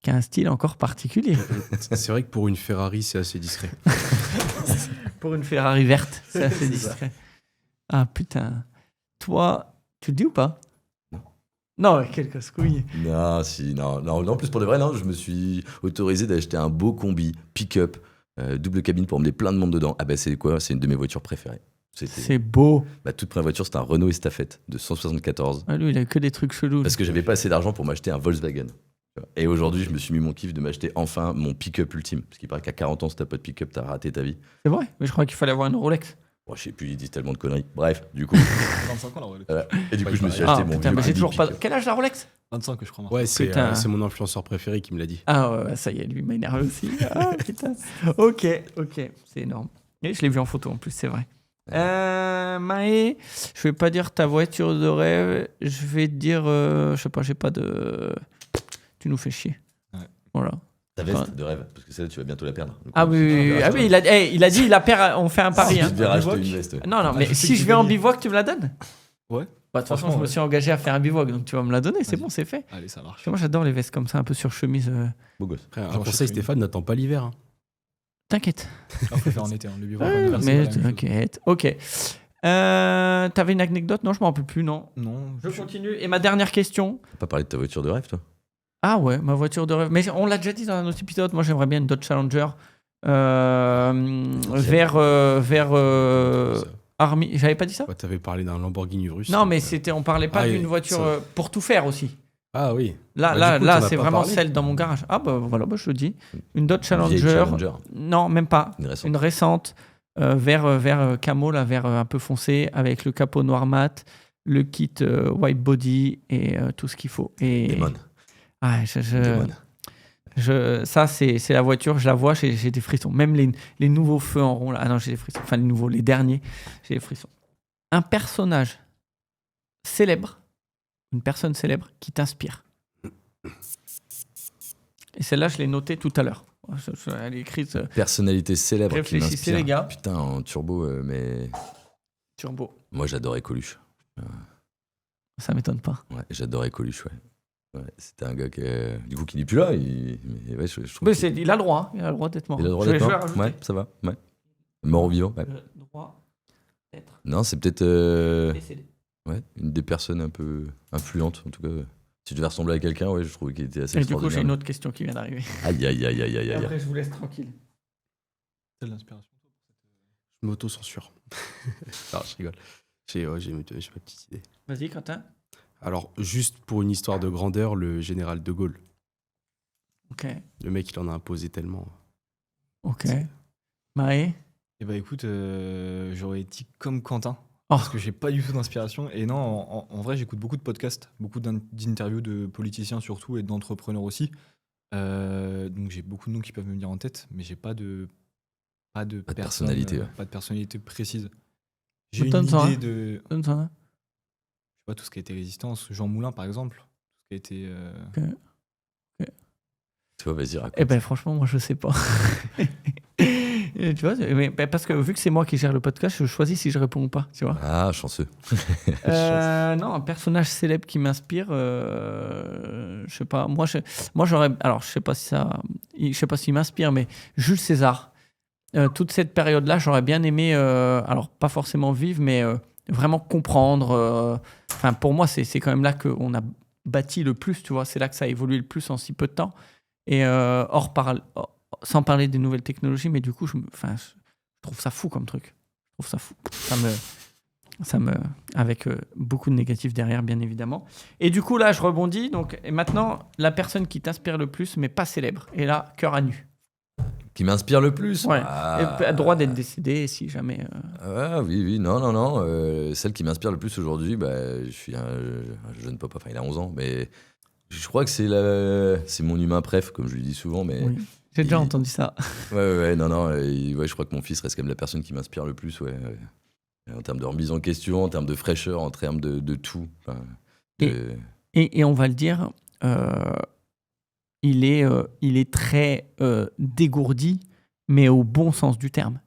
S2: qui a un style encore particulier.
S4: C'est vrai que pour une Ferrari, c'est assez discret.
S2: Pour une Ferrari verte, c'est assez discret. Ah putain. Toi, tu le dis ou pas? Non, quel casse-couille.
S1: Non, en plus pour de vrai, non, je me suis autorisé d'acheter un beau combi, pick-up, double cabine pour emmener plein de monde dedans. Ah bah c'est quoi? C'est une de mes voitures préférées.
S2: C'est beau.
S1: Toute première voiture, c'était un Renault Estafette de 174.
S2: Ah, lui, il a que des trucs chelous.
S1: Parce que j'avais pas assez d'argent pour m'acheter un Volkswagen. Et aujourd'hui, je me suis mis mon kiff de m'acheter enfin mon pick-up ultime. Parce qu'il paraît qu'à 40 ans, si t'as pas de pick-up, t'as raté ta vie.
S2: C'est vrai, mais je crois qu'il fallait avoir une Rolex.
S1: Bon, je sais plus, ils disent tellement de conneries. Bref, du coup.
S3: 25 ans la Rolex.
S1: Et du coup, je me suis acheté mon
S2: putain,
S1: vieux
S2: j'ai toujours
S1: pick-up.
S2: pas. Quel âge la Rolex?
S3: 25 que je crois.
S4: Ouais, c'est
S2: Putain.
S4: mon influenceur préféré qui me l'a dit.
S2: Ah ouais, ça y est, lui m'a énervé aussi. Ah putain. Ok, c'est énorme. Et je l'ai vu en photo en plus, c'est vrai. Maë, je vais pas dire ta voiture de rêve, je vais te dire, je sais pas, j'ai pas de. Tu nous fais chier.
S3: Ouais.
S2: Voilà.
S1: Ta veste de rêve, parce que celle-là, tu vas bientôt la perdre.
S2: Ah oui, il a dit, il a perd, on fait un pari.
S1: Je
S2: Hein.
S1: vais racheter une veste. Ouais.
S2: Non, mais
S3: je sais
S2: si
S3: que
S2: je
S3: j'ai
S2: vais en
S3: gagné.
S2: bivouac, tu me la donnes?
S3: Ouais.
S2: Bah, de toute façon,
S3: Franchement,
S2: je me
S3: ouais.
S2: suis engagé à faire un bivouac, donc tu vas me la donner, c'est
S3: Vas-y.
S2: bon, c'est fait.
S3: Allez, ça marche.
S2: Moi, j'adore les vestes comme ça, un peu sur chemise.
S1: Beau gosse.
S4: Après, un
S3: Genre,
S4: conseil,
S3: je sais
S4: Stéphane, n'attends pas l'hiver. Hein.
S2: T'inquiète.
S3: On préfère en été, le bivouac en
S2: Ouais,
S3: hiver, c'est
S2: mais
S3: pas la même chose.
S2: t'inquiète. Ok. T'avais une anecdote? Non, je m'en rappelle plus, non.
S3: Non.
S2: Je continue. Et ma dernière question.
S1: T'as pas parlé de ta voiture de rêve, toi?
S2: Ah ouais, ma voiture de rêve. Mais on l'a déjà dit dans un autre épisode. Moi, j'aimerais bien une Dodge Challenger vers Army. J'avais pas dit ça?
S4: Ouais, t'avais parlé d'un Lamborghini russe.
S2: Non,
S4: donc,
S2: mais on parlait pas
S4: Ah,
S2: d'une voiture
S4: ça-
S2: pour tout faire aussi.
S4: Ah oui.
S2: Là,
S4: Bah, du coup, t'en as
S2: c'est
S4: pas
S2: vraiment
S4: parlé.
S2: celle dans mon garage. Ah bah voilà, je le dis. Une Dodge
S1: Une vieille
S2: Challenger.
S1: Challenger.
S2: Non, même pas.
S1: Une récente.
S2: Vert camo, là, vert un peu foncé, avec le capot noir mat, le kit white body et tout ce qu'il faut. Et
S1: Démon.
S2: ah, ça, c'est la voiture, je la vois, j'ai des frissons. Même les nouveaux feux en rond, là. Ah non, j'ai des frissons. Enfin, les derniers, j'ai des frissons. Un personnage célèbre, une personne célèbre qui t'inspire. Et celle-là, je l'ai notée tout à l'heure. Elle est écrite
S1: Personnalité célèbre qui
S2: Réfléchissez,
S1: m'inspire.
S2: les gars.
S1: Putain, en turbo, mais
S2: turbo.
S1: moi j'adorais Coluche.
S2: Ça m'étonne pas.
S1: Ouais, j'adorais Coluche, ouais. Ouais, c'était un gars qui n'est plus là. Mais ouais, je trouve
S2: Mais
S1: qu'il-
S2: il a le droit. Il a le droit d'être mort.
S1: il a le droit
S2: Je
S1: d'être
S2: vais
S1: mort.
S2: rajouter.
S1: Ouais, ça va. Ouais. Mort ou vivant. Ouais.
S2: Le droit d'être
S1: Non, c'est peut-être
S2: décédé.
S1: ouais, une des personnes un peu influentes, en tout cas. Si je devais ressembler à quelqu'un, ouais, je trouvais qu'il était assez
S2: Et du coup, j'ai une
S1: extraordinaire.
S2: autre question qui vient d'arriver.
S1: Aïe, aïe, aïe, aïe, aïe,
S2: Et
S1: aïe.
S2: après, je vous laisse tranquille.
S3: C'est de l'inspiration.
S4: Je m'auto-censure. Non, je rigole. J'ai ma petite idée.
S2: Vas-y, Quentin.
S4: Alors, juste pour une histoire de grandeur, le général de Gaulle.
S2: Ok.
S4: Le mec, il en a imposé tellement.
S2: Ok. Maë.
S3: Eh bah écoute, j'aurais dit comme Quentin.
S2: Oh.
S3: Parce que j'ai pas du tout d'inspiration. Et non, en vrai, j'écoute beaucoup de podcasts, beaucoup d'interviews de politiciens surtout et d'entrepreneurs aussi. Donc j'ai beaucoup de noms qui peuvent me venir en tête, mais j'ai pas de personne,
S1: personnalité, ouais.
S3: pas de personnalité précise. J'ai une
S2: Donne-en
S3: idée
S2: un.
S3: de, je
S2: Donne ça.
S3: sais pas, tout ce qui a été résistance, Jean Moulin par exemple, tout ce qui a été.
S1: Tu vois, vas-y, raconte.
S2: Eh ben, franchement, moi, je sais pas. Et tu vois, parce que vu que c'est moi qui gère le podcast, je choisis si je réponds ou pas. Tu vois.
S1: Ah, chanceux.
S2: Non, un personnage célèbre qui m'inspire, je sais pas. Moi, j'aurais. Alors, je sais pas s'il m'inspire, mais Jules César. Toute cette période-là, j'aurais bien aimé, alors pas forcément vivre, mais vraiment comprendre. Enfin, pour moi, c'est quand même là qu'on a bâti le plus, tu vois. C'est là que ça a évolué le plus en si peu de temps. Et sans parler des nouvelles technologies, mais du coup, je trouve ça fou comme truc. Je trouve ça fou. Avec beaucoup de négatifs derrière, bien évidemment. Et du coup, là, je rebondis. Donc, et maintenant, la personne qui t'inspire le plus, mais pas célèbre. Et là, cœur à nu.
S1: Qui m'inspire le plus.
S2: Ouais.
S1: Ah.
S2: Et a droit d'être décédé si jamais.
S1: Ah, oui, non. Celle qui m'inspire le plus aujourd'hui, je suis un jeune papa, enfin il a 11 ans, mais je crois que c'est mon humain préf, comme je lui dis souvent. Mais
S2: Oui. J'ai déjà
S1: il-
S2: entendu ça.
S1: ouais, non, ouais, je crois que mon fils reste quand même la personne qui m'inspire le plus, ouais. En termes de remise en question, en termes de fraîcheur, en termes de tout. Enfin,
S2: Et on va le dire, il est très dégourdi, mais au bon sens du terme.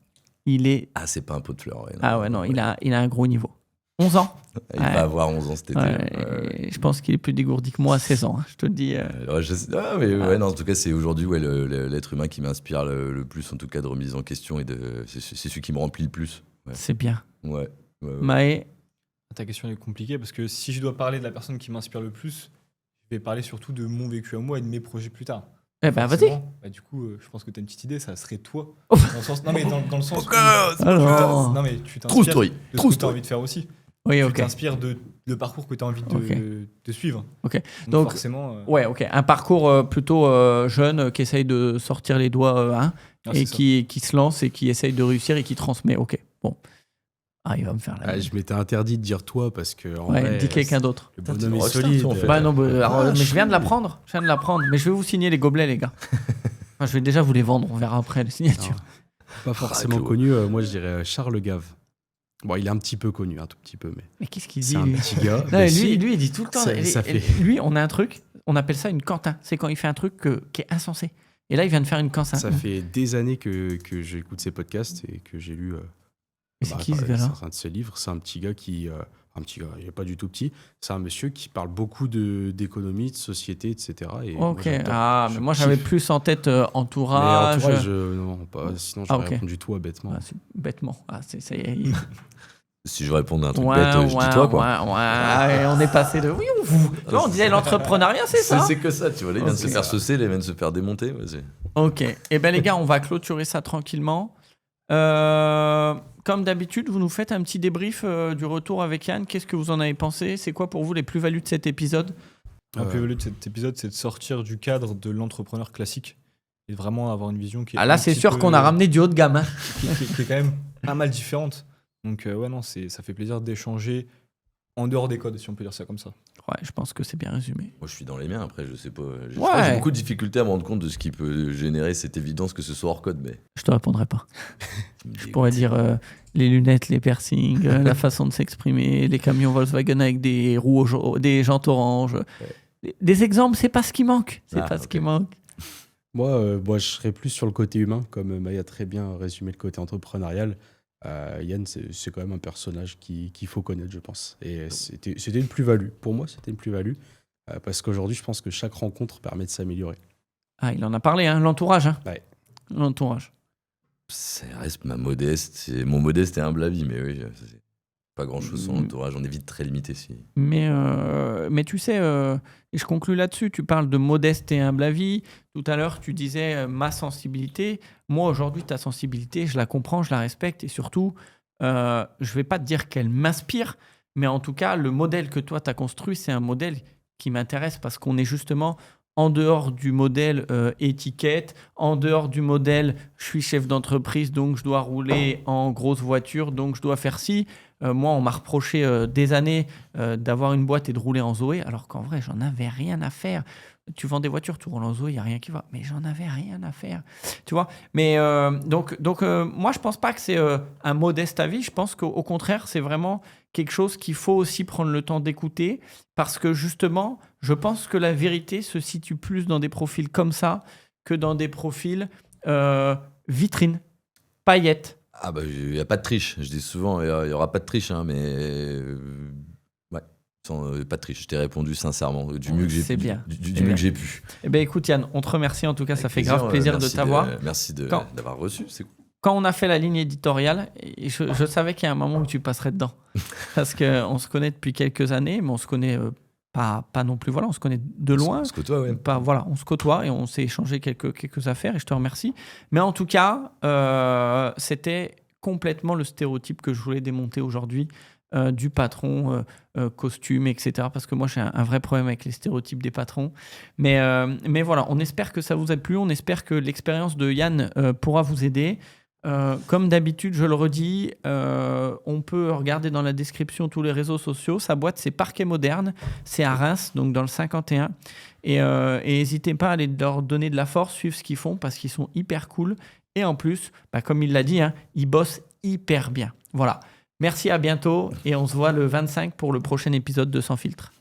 S1: Ah, c'est pas un pot de fleurs. Ouais, non.
S2: Ah ouais, non, il a un gros niveau. 11 ans.
S1: Il
S2: Ouais.
S1: va avoir 11 ans cet été.
S2: Ouais,
S1: Ouais.
S2: et je pense qu'il est plus dégourdi que moi à 16 ans, hein, je te le dis.
S1: Ouais, ouais, non, en tout cas, c'est aujourd'hui l'être humain qui m'inspire le plus, en tout cas, de remise en question, et c'est celui qui me remplit le plus. Ouais.
S2: C'est bien.
S1: Ouais.
S2: Maë,
S3: Ta question est compliquée parce que si je dois parler de la personne qui m'inspire le plus, je vais parler surtout de mon vécu à moi et de mes projets plus tard.
S2: eh ben vas-y.
S3: Forcément, du coup, je pense que tu as une petite idée, ça serait toi.
S2: Oh.
S3: Dans le sens, non, mais dans le sens où
S2: Alors.
S3: non, mais tu
S1: True
S3: t'inspires
S1: story.
S3: de ce
S1: True
S3: que tu as
S1: story.
S3: envie de faire aussi.
S2: Oui,
S3: Tu
S2: ok.
S3: t'inspires de le parcours que tu as envie de suivre.
S2: Ok.
S3: Donc forcément,
S2: Ouais, ok. Un parcours plutôt jeune qui essaye de sortir les doigts et
S3: c'est ça.
S2: qui se lance et qui essaye de réussir et qui transmet. Ok, bon. Ah, il va me faire la
S4: Ah, je m'étais interdit de dire toi parce que en
S2: Ouais,
S4: vrai,
S2: dis quelqu'un d'autre.
S4: le
S1: Putain,
S4: bonhomme
S1: t'es
S4: est
S1: rockstar,
S4: solide.
S1: toi, en fait.
S2: Bah non, mais je viens de
S1: chou.
S2: l'apprendre. Mais je vais vous signer les gobelets, les gars. Enfin, je vais déjà vous les vendre. On verra après les signatures.
S4: Pas forcément
S1: Claude.
S4: connu. Moi, je dirais Charles Gave. Bon, il est un petit peu connu, un tout petit peu, mais
S2: Mais qu'est-ce qu'il dit
S4: c'est un
S2: lui
S4: petit gars.
S2: Non,
S4: Mais
S2: lui,
S4: si,
S2: lui, il dit tout le temps.
S4: Ça fait-
S2: Lui, on a un truc. On appelle ça une Quentin. C'est quand il fait un truc qui est insensé. Et là, il vient de faire une Quentin.
S4: ça fait des années que j'écoute ses podcasts et que j'ai lu.
S2: Mais c'est qui ce gars-là?
S4: C'est un de ses livres. C'est un petit gars qui. Un petit gars, il n'est pas du tout petit. C'est un monsieur qui parle beaucoup d'économie, de société, etc. Et moi,
S2: Ok.
S4: j'adore.
S2: Ah, mais
S4: Je
S2: moi, j'avais
S4: kiffe.
S2: plus en tête
S4: Mais
S2: entourage.
S4: entourage, non, pas. Sinon, j'aurais
S2: ok.
S4: répondu toi bêtement.
S2: Ah, c'est bêtement. Ah, ça y est.
S1: Si je réponds à un truc bête, je dis toi, quoi.
S2: Ouais, on est passé de oui ou vous. Tu vois, on disait l'entrepreneuriat, c'est ça.
S1: C'est que ça, tu vois. Là, il vient de se faire saucer, là, il vient de se faire démonter.
S2: Ok. Eh bien, les gars, on va clôturer ça tranquillement. Comme d'habitude, vous nous faites un petit débrief du retour avec Yann. Qu'est-ce que vous en avez pensé? C'est quoi pour vous les plus-values de cet épisode?
S3: La plus-value de cet épisode, c'est de sortir du cadre de l'entrepreneur classique et vraiment avoir une vision qui est.
S2: Ah là, c'est sûr qu'on a ramené du haut de gamme. Hein.
S3: Qui est quand même pas mal différente. Donc, ouais, non, ça fait plaisir d'échanger en dehors des codes, si on peut dire ça comme ça.
S2: Ouais, je pense que c'est bien résumé.
S1: Moi, je suis dans les miens. Après, je sais pas. Je crois que j'ai beaucoup de difficultés à me rendre compte de ce qui peut générer cette évidence que ce soit hors code. Mais
S2: je te répondrai pas. Je pourrais dire les lunettes, les piercings, la façon de s'exprimer, les camions Volkswagen avec des roues, des jantes oranges. Ouais. Des exemples, c'est pas ce qui manque. C'est pas ce qui manque.
S4: Moi, je serais plus sur le côté humain, comme Maya a très bien résumé le côté entrepreneurial. Yann, c'est quand même un personnage qu'il faut connaître, je pense. Et c'était une plus-value. Pour moi, c'était une plus-value. Parce qu'aujourd'hui, je pense que chaque rencontre permet de s'améliorer.
S2: Ah, il en a parlé, hein, l'entourage. Hein.
S4: Ouais.
S2: L'entourage.
S1: Ça reste mon modeste et humble avis, mais oui, c'est pas grand-chose sans l'entourage. On est vite très limité.
S2: Mais tu sais, et je conclus là-dessus, tu parles de modeste et humble avis. Tout à l'heure, tu disais ma sensibilité. Moi, aujourd'hui, ta sensibilité, je la comprends, je la respecte. Et surtout, je vais pas te dire qu'elle m'inspire, mais en tout cas, le modèle que toi, tu as construit, c'est un modèle qui m'intéresse parce qu'on est justement en dehors du modèle étiquette, en dehors du modèle je suis chef d'entreprise, donc je dois rouler en grosse voiture, donc je dois faire ci. Moi, on m'a reproché des années d'avoir une boîte et de rouler en Zoé, alors qu'en vrai, j'en avais rien à faire. Tu vends des voitures, tu roules en Zoé, il n'y a rien qui va. Mais j'en avais rien à faire. Tu vois. Mais donc moi, je ne pense pas que c'est un modeste avis. Je pense qu'au contraire, c'est vraiment quelque chose qu'il faut aussi prendre le temps d'écouter. Parce que justement, je pense que la vérité se situe plus dans des profils comme ça que dans des profils vitrines, paillettes.
S1: Ah bah, il n'y a pas de triche. Je dis souvent, il n'y aura pas de triche, hein, mais... pas de triche, je t'ai répondu sincèrement, du mieux que j'ai pu. Du mieux que j'ai pu.
S2: Eh ben, écoute Yann, on te remercie en tout cas, avec ça fait grave plaisir de t'avoir.
S1: Merci d'avoir reçu, c'est cool.
S2: Quand on a fait la ligne éditoriale, je savais qu'il y a un moment où tu passerais dedans. Parce qu'on se connaît depuis quelques années, mais on se connaît pas non plus, voilà, on se connaît de loin.
S1: On se côtoie, ouais.
S2: Voilà, on se côtoie et on s'est échangé quelques affaires et je te remercie. Mais en tout cas, c'était complètement le stéréotype que je voulais démonter aujourd'hui. Du patron, costume, etc. Parce que moi, j'ai un vrai problème avec les stéréotypes des patrons. Mais voilà, on espère que ça vous a plu. On espère que l'expérience de Yann pourra vous aider. Comme d'habitude, je le redis, on peut regarder dans la description tous les réseaux sociaux. Sa boîte, c'est Parquet Moderne. C'est à Reims, donc dans le 51. Et n'hésitez pas à aller leur donner de la force, suivre ce qu'ils font parce qu'ils sont hyper cool. Et en plus, comme il l'a dit, hein, ils bossent hyper bien. Voilà. Merci, à bientôt et on se voit le 25 pour le prochain épisode de Sans Filtre.